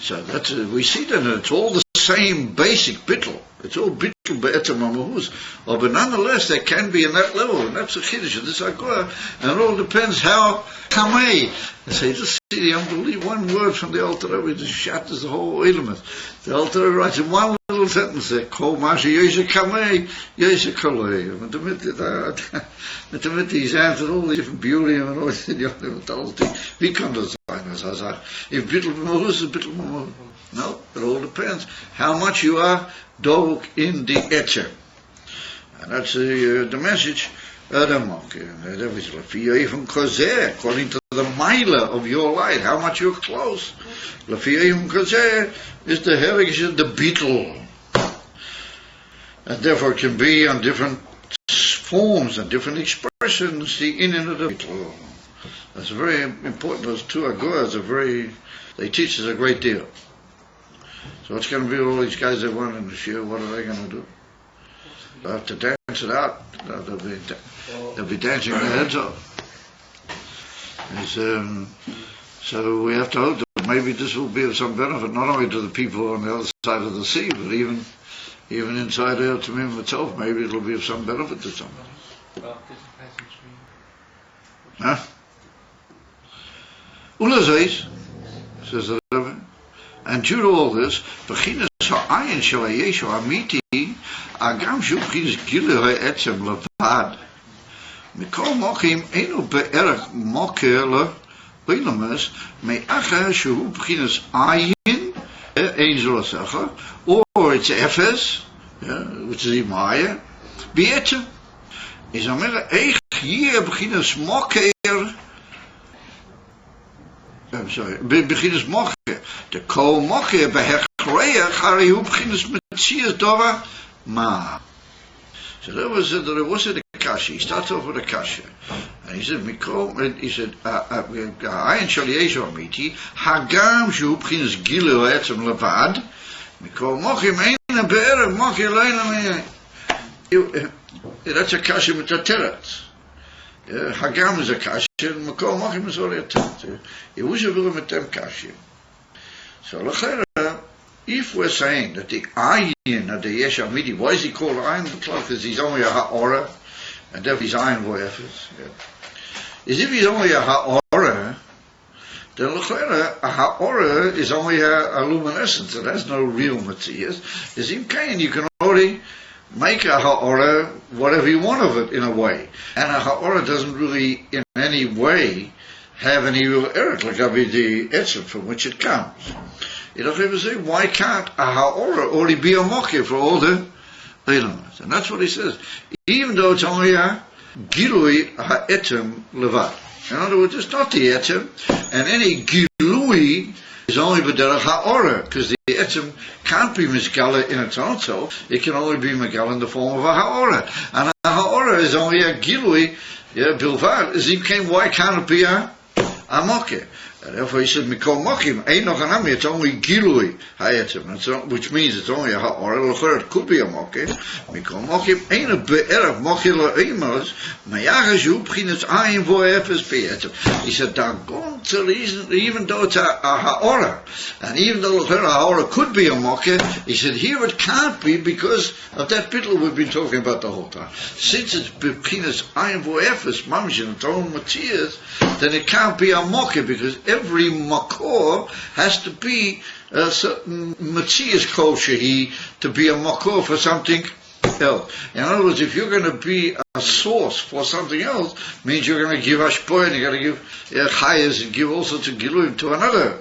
So that's we see that it's all the same basic bittul. It's all bittul be'etzem mahus. But nonetheless, there can be in that level, and that's a chiddush of this agora. And it all depends how kamei. I say, just see the unbelievable one word from the Alter Rebbe just shatters the whole element. The Alter Rebbe writes in one little sentence there, Kol Mashi Yesha Kamei, Yesha Kalei. And he's answered all the different beauty and all the things. We can't design as Hazar. If bittul b'mahus is bittul b'mahus. No, it all depends how much you are dovuk in the etcher. And that's the message. According to the milah of your light, how much you're close. Is the heritage of the beetle. And therefore it can be on different forms and different expressions, the in and of the beetle. That's very important. Those 2 agoras they teach us a great deal. So what's going to be all these guys that want in the shir? What are they going to do? They'll have to dance it out. They'll be dancing their heads off. So we have to hope that maybe this will be of some benefit, not only to the people on the other side of the sea, but even inside El Tamim itself, maybe it'll be of some benefit to somebody. Huh? Ula says the Rebbe, And due to all this, Bechinas ha'ayin shel ha'yeshu amiti, agam shu Bechinas gilu ha'etzem levad. Mikol mokim enu be'erach moker le'olamas, me'acha shu Bechinas ayin, ein zol secha, or it's efes, which is imaya, be'etzem. Is amere eich hier Bechinas moker, I'm sorry, beginners mocher. De ko mocher behechreach hari hu beginners metzias dova ma. So there was a kasha. He starts off with a kasha, and he said, ayin shel yeshu amiti hagam shu beginners gilu etzem levad mikol mocher meina be'erev mocher leina me. That's a kasha with a teretz. Hagam is a kasha, and Makol Machim is only a tent. Yehusha will with them kasha. So, if we're saying that the ayin of the Yesh Amidi, why is he called ayin? Because he's only a ha'ora, and therefore he's ayin vo'efes. Is if he's only a ha'ora, then a ha'ora is only a luminescence. It has no real matzias. As in Cain, you can already make a ha'ora whatever you want of it in a way. And a ha'ora doesn't really in any way have any real eretz, like the etzem from which it comes. You don't ever say, why can't a ha'ora already be a mocker for all the elements? And that's what he says. Even though it's only a gilui ha'etzem levad. In other words, it's not the etzem, and any gilui is only b'derech ha'ora, because the etzem can't be misgala in its own self. It can only be misgala in the form of a ha'ora, and a ha'ora is only a gilui, bilvad. As he came, why can't it be a mocker? And therefore he said, mikol mokim, ain't no chanami, it's only gilui ha'etzem, which means it's only a ha'ora. It could be a mocker. Mikol mokim, ain't a be'erach mocker le'imas, mayachashu b'chinas ayin vo'efes be'etzem. He said, dagon to reason, even though it's a ha'ora, and even though a ha'ora could be a mocker, he said, here it can't be because of that bittul we've been talking about the whole time. Since it's b'chinas ayin vo'efes, mamish in its own materials, then it can't be a mocker, because every makor has to be a certain matzias kol shehi to be a makor for something else. In other words, if you're going to be a source for something else, means you're going to give ashpoy and you're going to give chayas and give also to giluim to another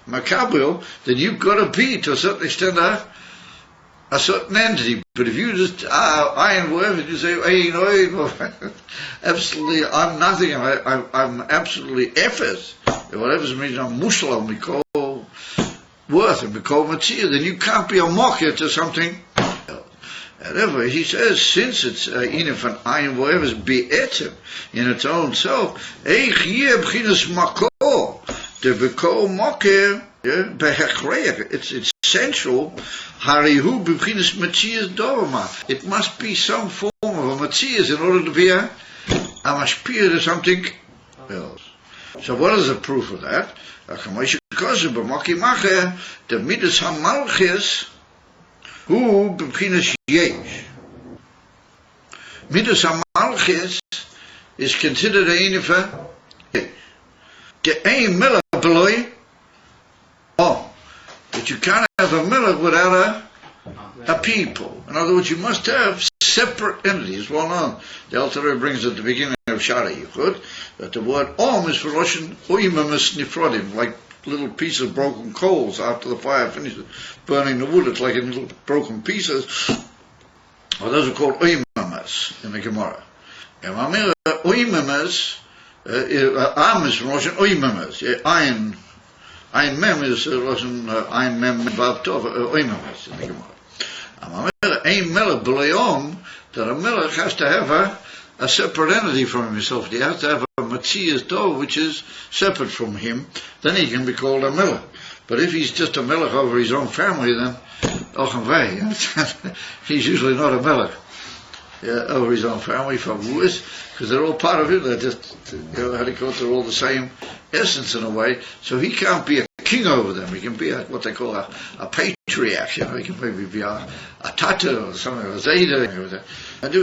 makabel, then you've got to be to a certain extent a certain entity. But if you just ayin whatever, you say absolutely I'm nothing, I'm absolutely efes. Whatever means I'm mushlam, mikol worth and mikol matzia, then you can't be a mocker to something else. However, he says, since it's inif and ayin whatever is be'etzem in its own self, eich yeh b'chinas makor, the b'kol mocker, it's essential. Harihu b'chinas matzias dovama. It must be some form of a matzias in order to be a mashpia to something else. So what is the proof of that? The midas hamalchis hu b'chinas yesh. Midas hamalchis is considered a inifa. The ein miller beloy. But you can't have a milk without a people. In other words, you must have separate entities. Well known. The Alter Rebbe brings at the beginning of Shara Yichud that the word Om is for Russian oimamus nifrodim, like little pieces of broken coals after the fire finishes burning the wood. It's like in little broken pieces. Well, those are called oimamus in the Gemara. And oimamus, Am is from Russian oimamus, Ein Mem is Russian Ein Mem Vav Tov Oimamas in the Gemara. Ein Melech B'Leom, that a Melech has to have a separate entity from himself. He has to have a Matzias Tov which is separate from him. Then he can be called a Melech. But if he's just a Melech over his own family, then he's usually not a Melech. Over his own family, because they're all part of it. They're just, they're all the same essence in a way. So he can't be a king over them. He can be what they call a patriarch. You know, he can maybe be a tata or something, a zayda. But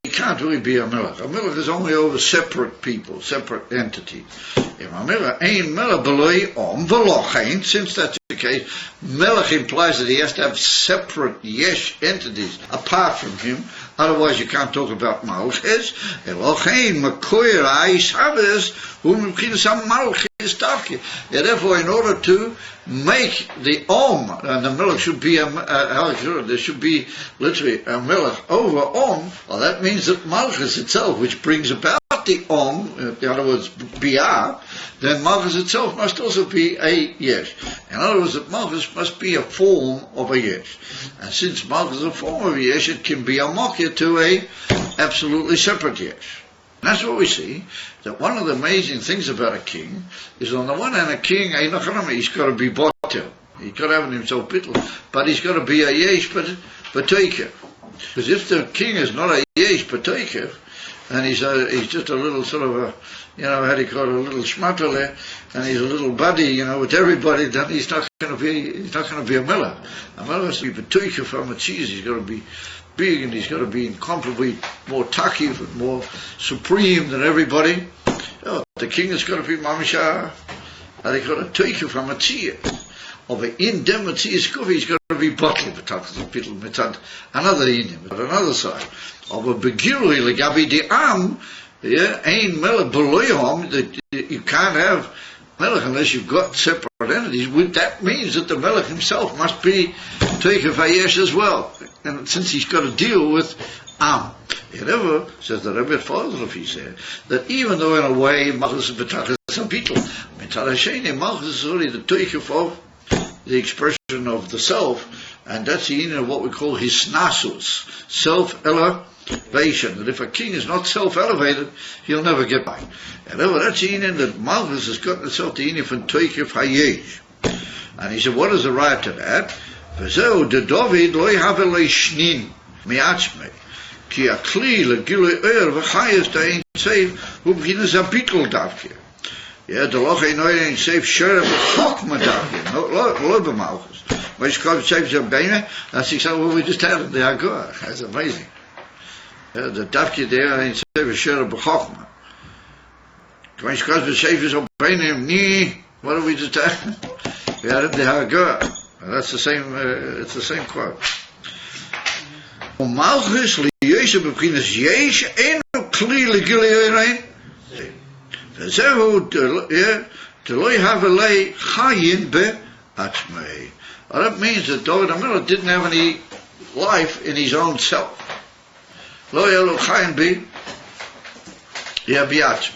he can't really be a melech. A melech is only over separate people, separate entities. Since that's the case, melech implies that he has to have separate yesh entities apart from him. Otherwise, you can't talk about malchus. Therefore, in order to make the and the melech should be there should be literally a melech over well, that means that malchus itself, which brings about the in other words, biyah, then malchus itself must also be a yesh. In other words, that malchus must be a form of a yesh. And since malchus is a form of a yesh, it can be a mokir to a absolutely separate yesh. And that's what we see, that one of the amazing things about a king is, on the one hand, a king, he's got to be botel. He's got to have himself bittel, but he's got to be a yesh b'toikev. Because if the king is not a yesh b'toikev, and he's just a little sort of a, how do you call it, a little shmatale, and he's a little buddy, with everybody, then he's not going to be a melech. A melech has to be b'toikev from a cheese. He's got to be big, and he's got to be incomparably more takif and more supreme than everybody. The king has got to be mamisha, and he's got to take you from a tzia. Of an indemnity, he's got to be bottled, another inim, but another side. Of a begirui legabi di am, ein melech beloyhom, that you can't have melech unless you've got separate entities. That means that the melech himself must be taken vayesh as well. And since he's got to deal with am. However, says the Rebbe Fazlov, he said, that even though in a way malchus is betachas some people, mitzad hasheni, malchus is only the toikef of the expression of the self, and that's the meaning of what we call hisnasus, self-elevation. That if a king is not self-elevated, he'll never get by. However, that's the meaning that malchus has got itself the meaning from toikef hayesh. And he said, what is the right to that? V'zeu de David lo yhave lo shnin mi'atzmei ki akli legilui v'chayes de'ein seif hu b'chinas habitul davke. Yeah, the loch ein oin seif shere b'chokma davke, lo b'malchus. Meshkov seif zebbeine, that's exactly what we just had in the Haggadah. That's amazing. Yeah, the davke there ein seif shere b'chokma. Meshkov seif zebbeine ni, what have we just had? We had in the Haggadah. That's the same. It's the same quote. Malchus liyeshe b'chinas yesh eno kli legilei v'zehu deloi havelei chayin be'atzmei. Well, that means that David HaMelech didn't have any life in his own self. Lo yelo chayin be'atzmei.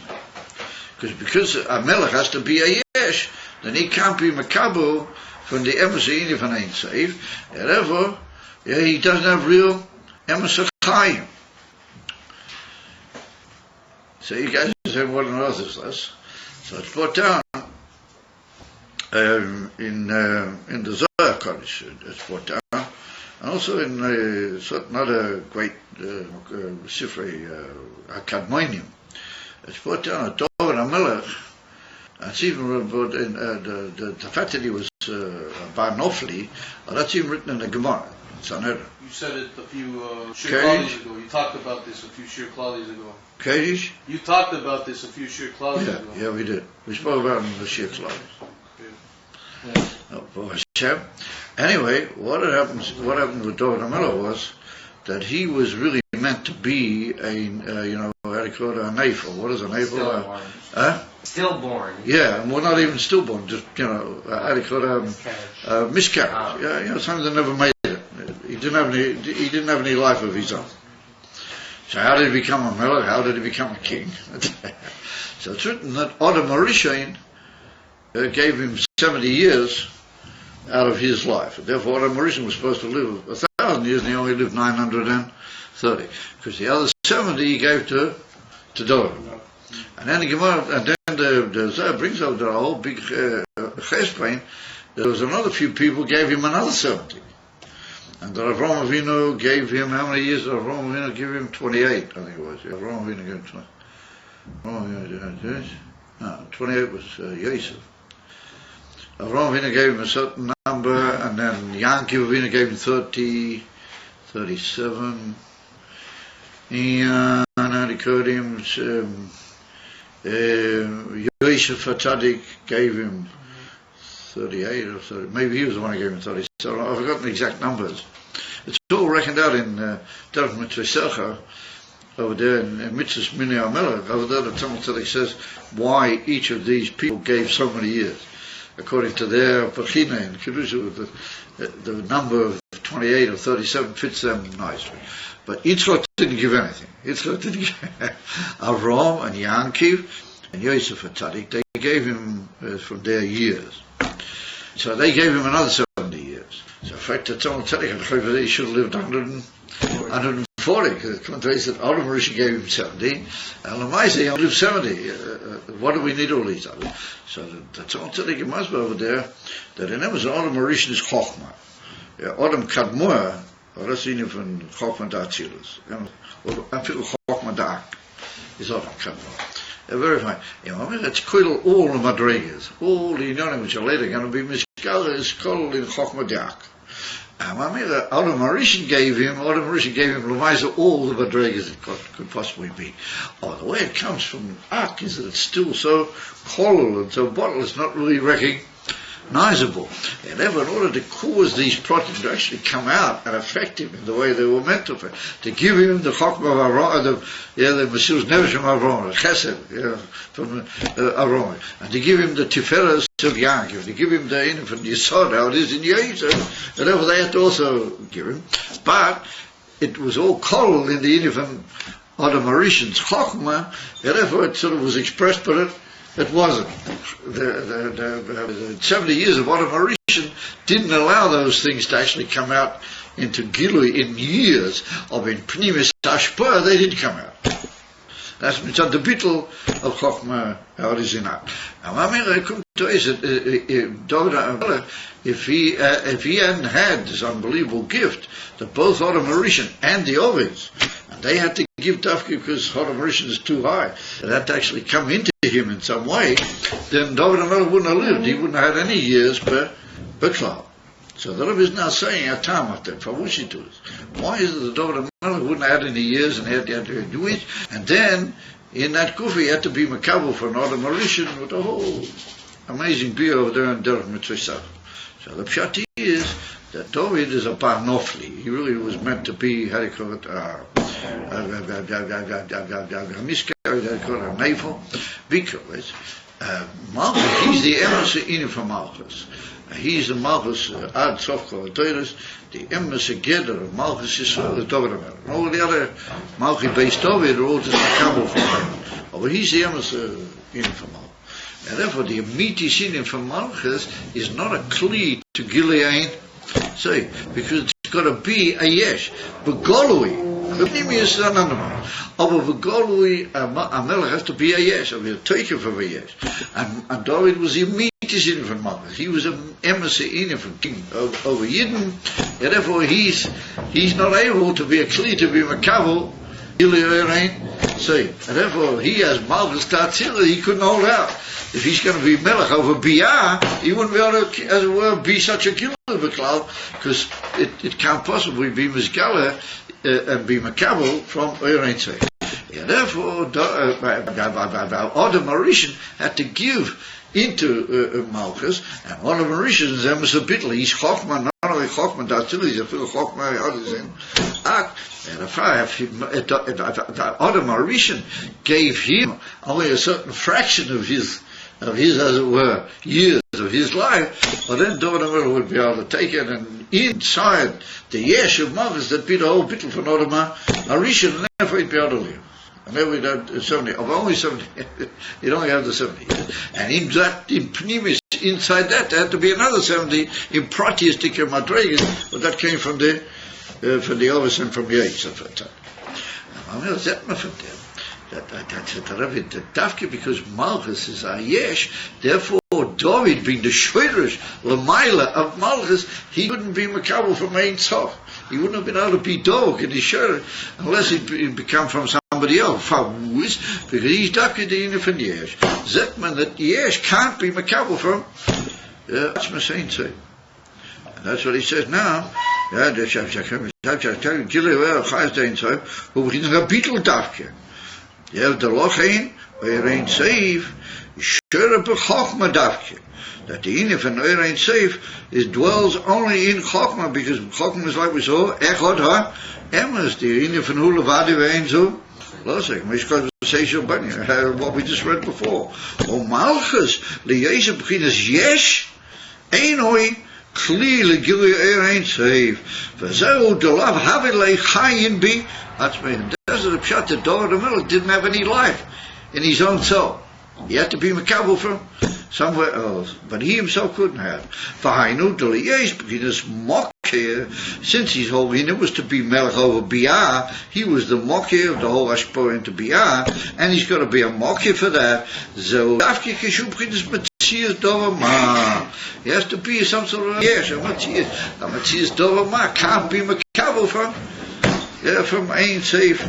Because a melech has to be a yesh, then he can't be makabu from the embassy van Ein Seif. However, he doesn't have real embassy chayim. So you guys say what on earth is this? So it's brought down in the Zohar Kodesh. It's brought down, and also in certain other great Sifrei Hakadmonim. It's brought down at David HaMelech. And it's even about the fact that he was Bar Nofli, that's even written in the Gemara. You said it a few shir klalies ago. You talked about this a few shir klalies ago. Kadish? You talked about this a few shir klalies ago. Yeah, we did. We spoke about it in the shir klalies. Anyway, what happened with David HaMelech was that he was really meant to be a, how do you call it, a nafel. What is a nafel? Stillborn. Yeah, well, not even stillborn, just, how do you call it, miscarriage. Yeah, something that never made it. He didn't have any life of his own. So how did he become a melech? How did he become a king? So it's written that Adam HaRishon gave him 70 years out of his life. Therefore, Adam HaRishon was supposed to live 1,000 years, and he only lived 930, because the other 70 he gave to David. And then the Gemara, and then the Zohar brings out the whole big chespain. There was another few people gave him another 70. And the Avraham Avinu gave him, how many years did Avraham Avinu give him? 28, I think it was. Avraham Avinu gave him 20. 28 was Yosef. Avram Avinu gave him a certain number, and then Yankov Avinu gave him 30, 37, and he called him, Yosef Tzaddik gave him 38 or 30, maybe he was the one who gave him 37, I've forgotten the exact numbers. It's all reckoned out in Derech Mitzvah over there in Mitzvahs Minei HaMelech. Over there the Samech Tes says why each of these people gave so many years. According to their Bechina in Kedusha, the number of 28 or 37 fits them nicely. But Yitzchak didn't give anything. Yitzchak didn't give Avram and Yankov and Yosef Tzaddik, they gave him from their years. So they gave him another 70 years. So in fact, the Samech Tes, he should have lived 140, because the said Adam Rishon gave him 70, and Lamaisa he only lived 70. What do we need all these others? So the Samech Tes must be over there, that in was Adam Rishon is Chochmah. Adam Kadmoa, or that's in from Chochmah Da'atzilus. I feel Chochmah Da'ak is Adam Kadmoa. Very fine. It's called all the Madrigas, all the Inyanim which are later going to be Mishkala is called in Chochmah Da'ak. Adam Rishon gave him Lamaisa all the Madrigas it could possibly be. The way it comes from Ak is that it's still so hollow and so bottle, it's not really recognizable. And in order to cause these proteins to actually come out and affect him in the way they were meant to give him the Chochmah of Avram, the Mesilas Nefesh from Avram, the Chesed from Avram, and to give him the Tiferes of Yankov, to give him the from Yisod, how it is in Yosef, whatever they had to also give him. But it was all cold in the from Adam Rishon's Chochmah, and therefore it sort of was expressed, but it wasn't. The 70 years of Adam Rishon didn't allow those things to actually come out into Gilui in years of in Pnimis Ashpah, they did come out. That's mitzad the bittul of Chochmah, how it is in Ak. I come to is David, if he hadn't had this unbelievable gift that both Adam Rishon and the Ovids, and they had to give Dafki because Adam Rishon is too high, it had to actually come into him in some way, then David HaMelech wouldn't have lived. He wouldn't have had any years per cloud. So the Rebbe is now saying a time after Favushi to us. Why is it that David HaMelech wouldn't have had any years and he had to do it? And then in that kufi he had to be makabel for an Adam Rishon with a whole amazing beer over there in Derech Mitzvah. So the pshat is that David is a bar nofli. He really was meant to be, how do you call it, a navel, because Malchus, he's the emissary for Malchus. He's the Malchus ad Sofko Atoiris, the emissary Geder of Malchus is the David HaMelech. All the other Malchi based David are all just a couple from him. But he's the emissary for Malchus. And therefore the immediate sin from Malchus is not a kli to Gilead, say, because it's got to be a yesh. But Golui, the Pnimi is an animal. But Golui, a melech has to be a yesh, a taker for a yesh. And David was the immediate sin from Malchus. He was an emissary from king over Yidden, and therefore he's not able to be a kli, to be Makabel, say, and therefore he has Malchus Tatzila, he couldn't hold out. If he's going to be Melech over Biyah, he wouldn't be able to, as it were, be such a killer of a cloud, because it can't possibly be Mizgala and be Makabel from Erein Tzei. And therefore, Adam Rishon had to give into Malchus, and Adam Rishon is a bitl. He's Chochmah, not only Chochmah Datzil, he's a full Chochmah, others in Ak. And if Adam Rishon gave him only a certain fraction of his, as it were, years of his life, well then David HaMelech would be able to take it, and inside the yesh of Malchus, that'd be the whole bitl for Adam Rishon, and therefore he'd be able to live. And then we'd have 70, of only 70, you'd only have the 70 years. And in Pnimis, inside that, there had to be another 70 in Proteus Tikka Madregas, but that came from the Ovis and from Yates at that time. Dafke, because Malchus is a yesh, therefore David being the Shvedrish, Lamaila of Malchus, he wouldn't be Makabel from Ein Sof. He wouldn't have been able to be dog in his shirt unless he'd become from somebody else. Because he's Dafke the Unifin Yesh. Zetman that Yesh can't be Makabel from Yeah, that's my saying too. And that's what he says now. Yeah, the who begins a beetle dafje. Yeah, the lochain, where ain't safe, sure be chokma dafje. That the inif and where ain't safe is dwells only in chokma, because chokma is like we saw, echod ha, emes, the inif and hula vadi vein zo. Lasik, mishkos seishel bani, what we just read before. O malchus, liyeza beginners yesh, einoi, kli legili ain't safe. V'zeu delav havilei chayin bi. That's me. That's the pshat. The David HaMelech didn't have any life in his own soul. He had to be makabel from somewhere else, but he himself couldn't have. V'hainu deliyesh beginners mokir. Since his whole inner was to be melech over biyah, he was the mokir of the whole ashpor into biyah, and he's got to be a mokir for that. So dafki kishu beginners matzias dover ma. He has to be some sort of yes. A matzias dover ma can't be makabel from ain't safe.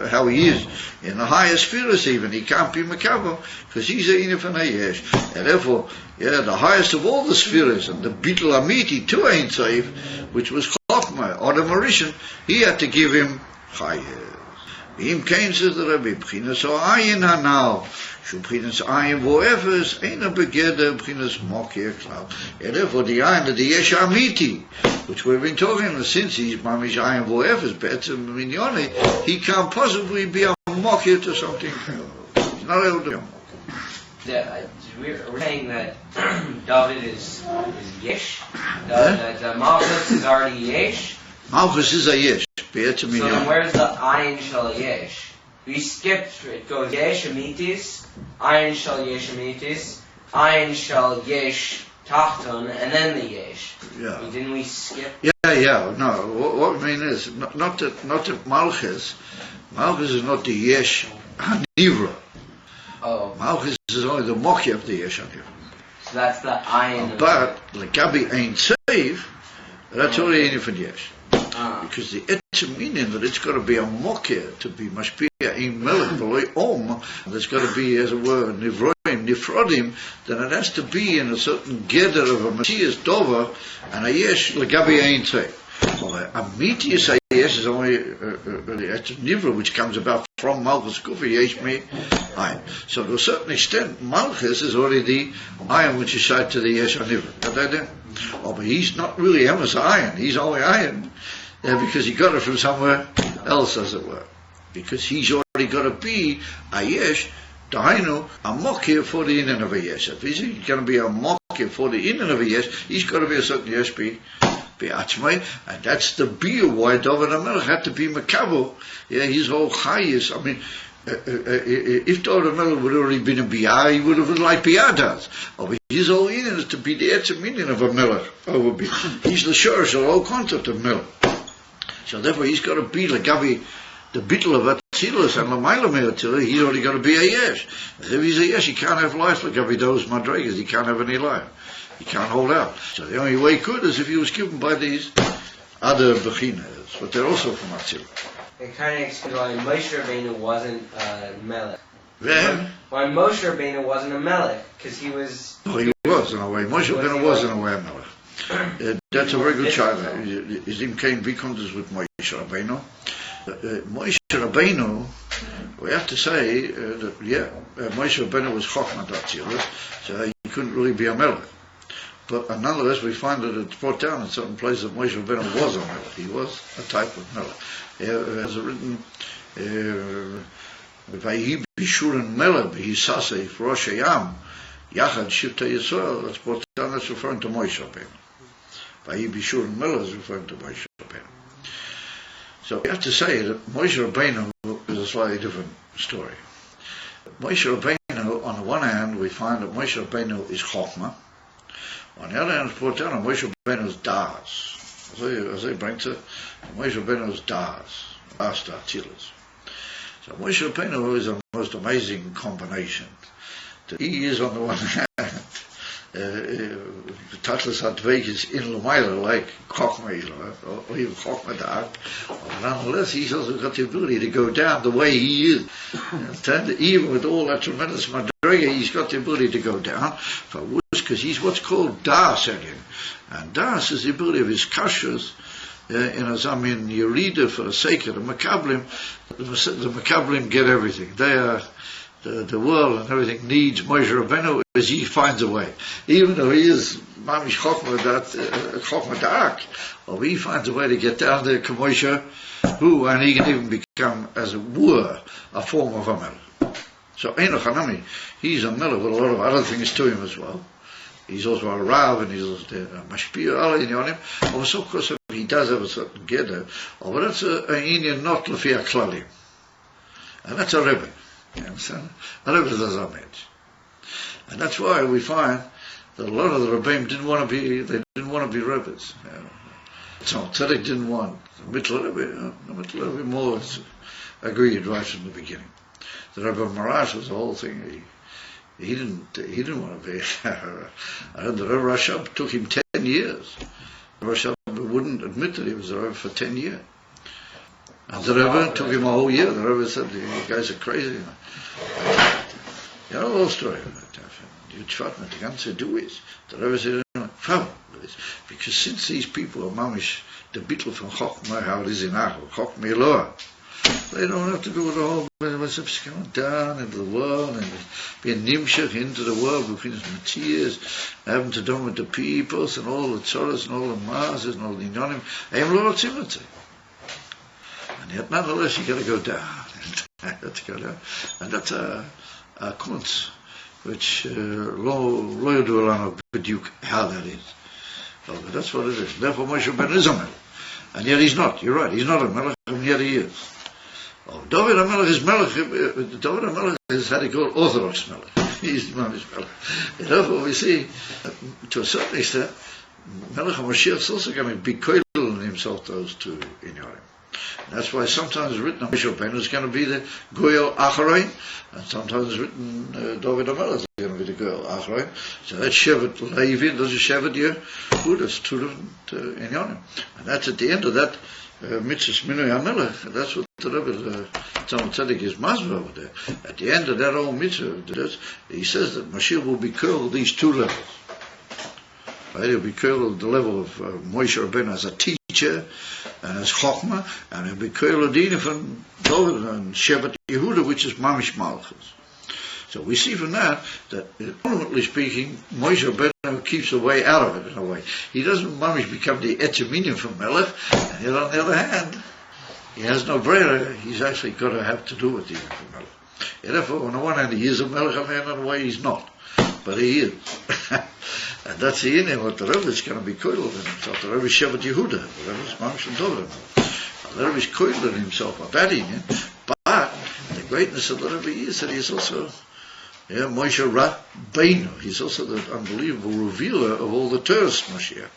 How he is in the highest spheres, even he can't be makabel because he's a inif and a yesh, and therefore, the highest of all the spheres, and the bitul amiti to ain't safe, which was chokma or the mauritian, he had to give him chayes. Him came, says the Rebbe, b'chinas o ayin hanal, shu b'chinas ayin vo'efes, ein a begeder b'chinas mokir klal. And therefore the ayin of the yesh amiti, which we've been talking about since he's mamish ayin vo'efes, betzim minyoni, he can't possibly be a mokir to something else. He's not able to be a mokir. Yeah, we're saying that David is yesh, the Malchus is already yesh. Malchus is a yesh. So then where's the ayin shel yesh? We skipped, it goes yesh amitis, ayin shel yesh amitis, ayin shel yesh tachton, and then the yesh. Yeah. Didn't we skip? Yeah. No, what I mean is, not that Malchus is not the yesh hanivra. Oh. Malchus is only the mokhi of the yesh hanivra. So that's the ayin. But lekabi ain't safe. That's only any for yesh. Because the etzem meaning that it's got to be a mokir to be mashpia in melech v'loy om, and there's got to be, as it were, nivroim, nifrodim, then it has to be in a certain gather of a matias dover and a yesh legabi ain't say. A mitias a yesh is only the etzem nivra, which comes about from malchus kufi yesh me ayin. So to a certain extent, malchus is already the ayin which is said to the yesh nivra. Got that there? Oh, but he's not really emes ayin. He's only ayin. Because he got it from somewhere else, as it were. Because he's already got to be a yesh, dahainu, a mokir for the inyan of a yesh. If he's going to be a mokir for the inyan of a yesh, he's got to be a certain yesh be atzmai, and that's the biur why David HaMelech had to be makabel. His whole chayis. I mean, if David HaMelech would have already been a biyah, he would have been like biyah does. But his whole inyan is to be the etzem inyan of a melech. He's the shorish, the whole concept of melech. So therefore he's got to be like Gabi, the bittul of Atzilus and Lamaila Me'atzilus, he's already got to be a yesh. If he's a yesh, he can't have life like Gabi those Madregas, he can't have any life. He can't hold out. So the only way he could is if he was given by these other Bechinas, but they're also from Atzilus. It kind of explains why Moshe Rabbeinu wasn't a melech. Yeah. Why Moshe Rabbeinu wasn't a melech, because he was... No, he was in a way. Moshe Rabbeinu was in a way a melech. That's a very good child. His name came becomes with Moshe Rabbeinu. Moshe Rabbeinu, we have to say that Moshe Rabbeinu was Chochmat Atzilus, so he couldn't really be a melech. But nonetheless, we find that it's brought down in certain places that Moshe Rabbeinu was a melech. He was a type of melech. As written, Vayi Bishurin Melech B'Hisasei Rosh Hayam Yachad Shivta Yisrael. That's brought down. That's referring to Moshe Rabbeinu. Vayi Bishurin Melech is referring to Moshe Rabbeinu. So we have to say that Moshe Rabbeinu is a slightly different story. Moshe Rabbeinu, on the one hand, we find that Moshe Rabbeinu is Chochmah. On the other hand, it's brought down that Moshe Rabbeinu is Das. As they bring to Moshe Rabbeinu is Das Atzilus. So Moshe Rabbeinu is a most amazing combination. He is, on the one hand, Tatlas had Vegas in Lamaila, like Chochmah, or even Chochmah Dag. But nonetheless, he's also got the ability to go down the way he is. Even with all that tremendous madriga, he's got the ability to go down. Because he's what's called Das in him. And Das is the ability of his kashas, in a Zamin Yerida for the sake of the Makablim. The Makablim get everything. They are, the world and everything needs Moshe Rabbeinu as he finds a way. Even though he is Mamish Chochmah Da'ak, or he finds a way to get down there, Kamosha, and he can even become, as it were, a form of a melech. So Enoch Hanami, he's a melech with a lot of other things to him as well. He's also a Rav, and he's also a Mashpia, Allah in him. Also, of course, he does have a certain gather, but that's an Indian not Lafia Klalim. And that's a Rebbe. You understand? A Rebbe does that means. And that's why we find that a lot of the Rebbeim didn't want to be Rebbes. So Tzedek didn't want. The Mittler Rebbe more agreed right from the beginning. The Rebbe Marash was the whole thing. He didn't want to be. And the Rebbe Rashab took him 10 years. The Rashab wouldn't admit that he was a Rebbe for 10 years. And the Rebbe took him a whole year. The Rebbe said, "You guys are crazy." You know the whole story of that. You Shvat met the ganze do is. The Rebbe said, because since these people are mamish the bittel from Chochmah, how it is in Achel, Chochmah Eloah, they don't have to do the whole business going down into the world and be a nimshach into the world between his materials, having to do with the peoples and all the tzoras and all the masses and all the inyonim. And yet, nonetheless, you got to go down. And that's a kunz, which lo do alano beduk how that is. But that's what it is. Therefore, Moshe Ben is a melech, and yet he's not. You're right. He's not a melech, and yet he is. David HaMelech is melech. David HaMelech is how they call Orthodox melech. He's not his melech. Therefore, we see to a certain extent, Melech HaMashiach is also going to be koilel in himself those two inyanim. That's why sometimes it's written Moshe Rabbeinu is going to be the Goyal Acharon, and sometimes it's written David HaMelech is going to be the Goyal Acharon. So that's Shevet Levi, there's a Shevet Yehuda, that's two different inyanim. And that's at the end of that Mitzvah Minui HaMelech. That's what the Rebbe Tzalmud Tzedek is masber over there. At the end of that whole mitzvah, he says that Mashiach will be curled these two levels. Right? He'll be curled at the level of Moshe Rabbeinu as a teacher and as Chochmah, and he'll be curled even from David and Shevet Yehuda, which is Mamish Malchus. So we see from that ultimately speaking, Moshe Rabbeinu keeps a way out of it in a way. He doesn't Mamish become the Etzeminim from Melech, and yet on the other hand, he has no brother. He's actually got to have to do with the Melech. And therefore, on the one hand, he is a Melech, on the other way, he's not. But he is. And that's the Indian, what the Rebbe is going to be koiled in himself. The Rebbe is Shevet Yehuda. The Rebbe is Mamish and David. The Rebbe is koiled in himself of that Indian. But the greatness of the Rebbe is that he's also Moshe Rabbeinu. He's also the unbelievable revealer of all the Torah's Mashiach.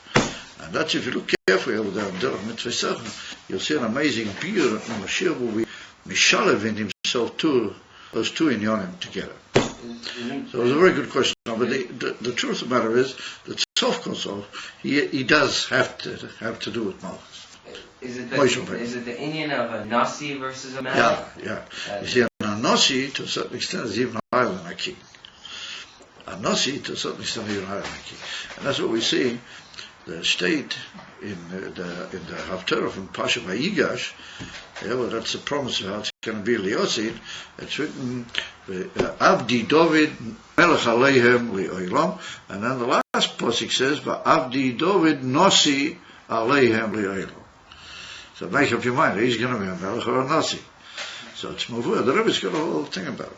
And that's, if you look carefully over there in Derech Mitzvah Sechon, you'll see an amazing beer that Mashiach will be Mishalev in himself too, those two inyanim together. So it was a very good question. But the truth of the matter is that sof kol sof, he does have to do with Malchus. Is it the Indian of a Nasi versus a Melech? Yeah. You see, a Nasi, to a certain extent, is even higher than a king. A Nasi, to a certain extent, is even higher than a king. And that's what we see. The state in the Haftarah from Pasha Vayigash, well, that's the promise of how it's going to be Liosid. It's written Avdi David Melech Aleihem Li'olam, and then the last pasuk says Avdi David Nasi Aleihem Li'olam. So make up your mind, he's going to be a Melech or a Nasi. So it's Mavur. The Rebbe's got a whole thing about it.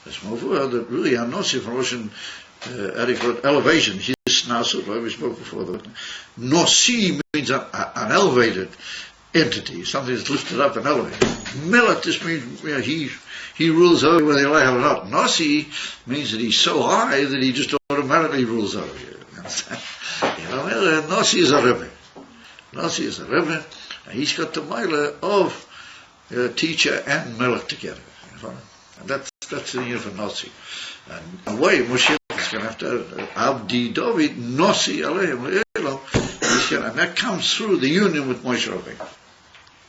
It's Mavur that really a Nasi from Russian adequate elevation. His Nasut, like we spoke before. The Nasi means an elevated entity, something that's lifted up and elevated. Melech just means he rules over whether you like it or not. Nasi means that he's so high that he just automatically rules over you. Nasi is a Rebbe. Nasi is a Rebbe, and he's got the Meile of teacher and Melech together. And that's the unit for Nasi. And the way Moshiach is going to have to Abdi David Nossi Aleim Le'elo, and that comes through the union with Moshe Rabbeinu.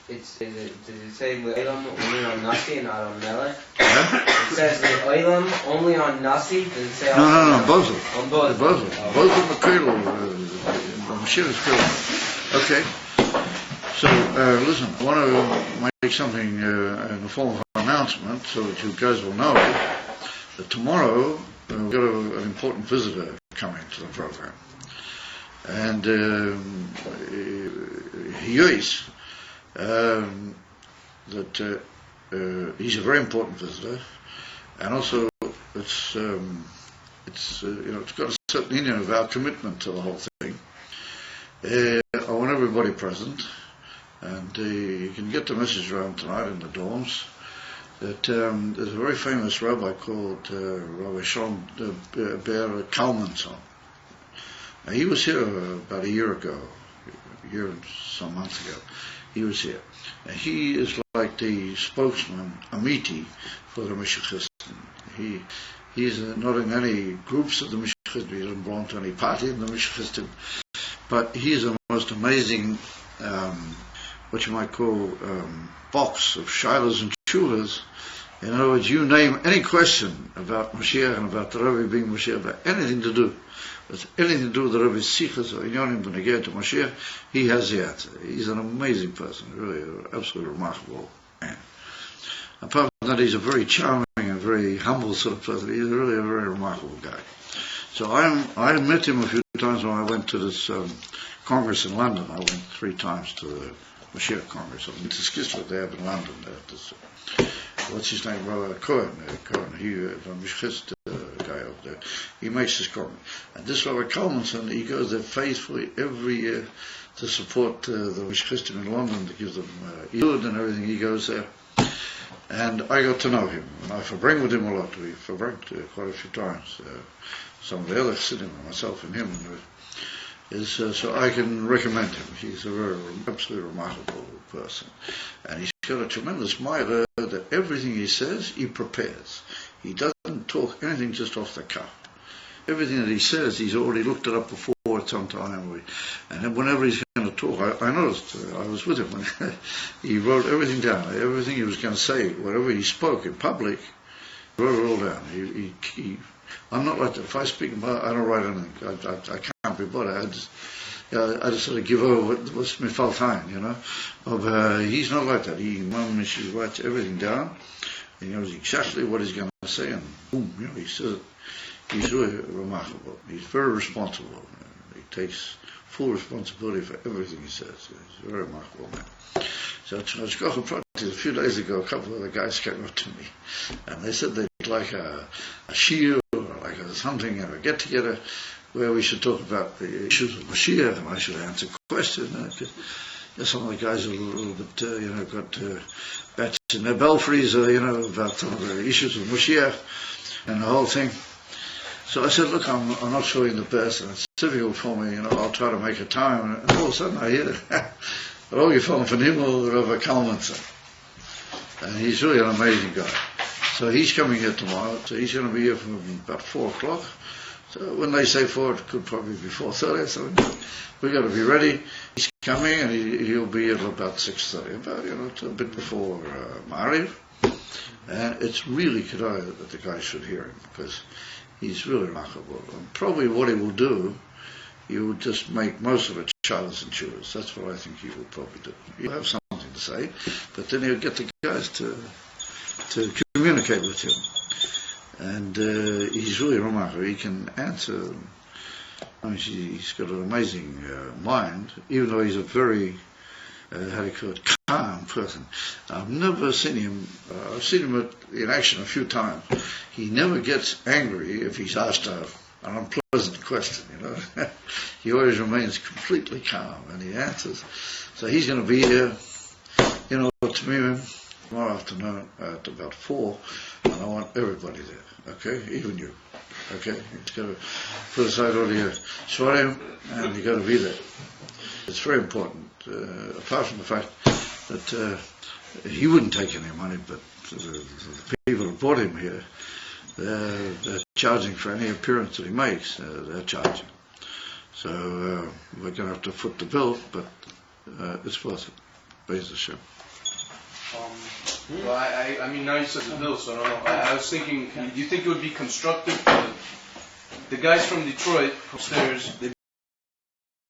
Does it say Le'elam only on Nasi and not on Melech? It says Le'elam only on Nasi? Does it say No, both of them. On both. Both of them. Both of them are Kedel. Mashiach's Kedel. Okay. So, listen, I want to make something in the form of an announcement so that you guys will know that tomorrow we've got an important visitor coming to the program. And he is that he's a very important visitor, and also it's got a certain union of our commitment to the whole thing. I want everybody present, and you can get the message around tonight in the dorms that there's a very famous rabbi called Rabbi Shon Ber Kalmanson. He was here about a year and some months ago. He was here. And he is like the spokesman, Amiti, for the Mishichistim. He's not in any groups of the Mishichistim. He doesn't belong to any party in the Mishichistim. But he is the most amazing, what you might call, box of shilas and tshuvas. In other words, you name any question about Mashiach and about the Rebbe being Mashiach, about anything to do with the Rebbe's sichas or inyanim b'negei to Mashiach, he has the answer. He's an amazing person, really, an absolutely remarkable man. Apart from that, he's a very charming and very humble sort of person. He's really a very remarkable guy. So I met him a few times when I went to this Congress in London. I went 3 times to the Mashiach Congress. I went to Skislet, they have in London. What's his name? Rabbi Cohen. He, the Mishchist guy over there. He makes this comment. And this Rabbi Kalmanson, he goes there faithfully every year to support the Mishchistim in London, to give them Yud and everything. He goes there. And I got to know him. And I verbring with him a lot. We verbringed quite a few times. Some of the other Chassidim, myself and him. So I can recommend him. He's a very, absolutely remarkable person. And he's got a tremendous milah that everything he says, he prepares. He doesn't talk anything just off the cuff. Everything that he says, he's already looked it up before at some time. And then whenever he's going to talk, I noticed, I was with him, when he wrote everything down. Everything he was going to say, whatever he spoke in public, he wrote it all down. I'm not like that. If I speak about, I don't write anything. I can't be bothered. I just sort of give over what's my fault time, you know. But he's not like that. He writes everything down. He knows exactly what he's going to say, and boom, you know, he says it. He's really remarkable. He's very responsible. He takes full responsibility for everything he says. He's a very remarkable man. So a few days ago, a couple of the guys came up to me, and they said they'd like a shiur or like something, a get together where we should talk about the issues of Mashiach, and I should answer questions. Some of the guys are a little bit, got bats in their belfries, about some of the issues of Mashiach and the whole thing. So I said, look, I'm not showing the best, and it's difficult for me, I'll try to make a time. And all of a sudden I hear, Rogi from Himmel, Rabbi Kalmanson. And he's really an amazing guy. So he's coming here tomorrow, so he's going to be here from about 4 o'clock. So when they say 4, it could probably be 4:30, so we've got to be ready. He's coming, and he'll be here till about 6:30, about, a bit before Ma'ariv. And it's really kedai that the guy should hear him, because he's really remarkable. And probably what he will do, he will just make most of it shalas and chuvas. That's what I think he will probably do. He'll have something to say, but then he'll get the guys to communicate with him. And he's really remarkable. He can answer. He's got an amazing mind, even though he's a very, calm person. I've never seen him, I've seen him in action a few times. He never gets angry if he's asked an unpleasant question, He always remains completely calm, and he answers. So he's going to be here, tomorrow afternoon at about 4, and I want everybody there, okay? Even you, okay? You've got to put aside all your shvarim, and you've got to be there. It's very important, apart from the fact that he wouldn't take any money, but the people who brought him here, charging for any appearance that he makes. They're charging. So we're going to have to foot the bill, but it's worth it. Praise Hashem. Well, I mean, now you said the bill, so I don't know. I was thinking, do you think it would be constructive for the guys from Detroit upstairs?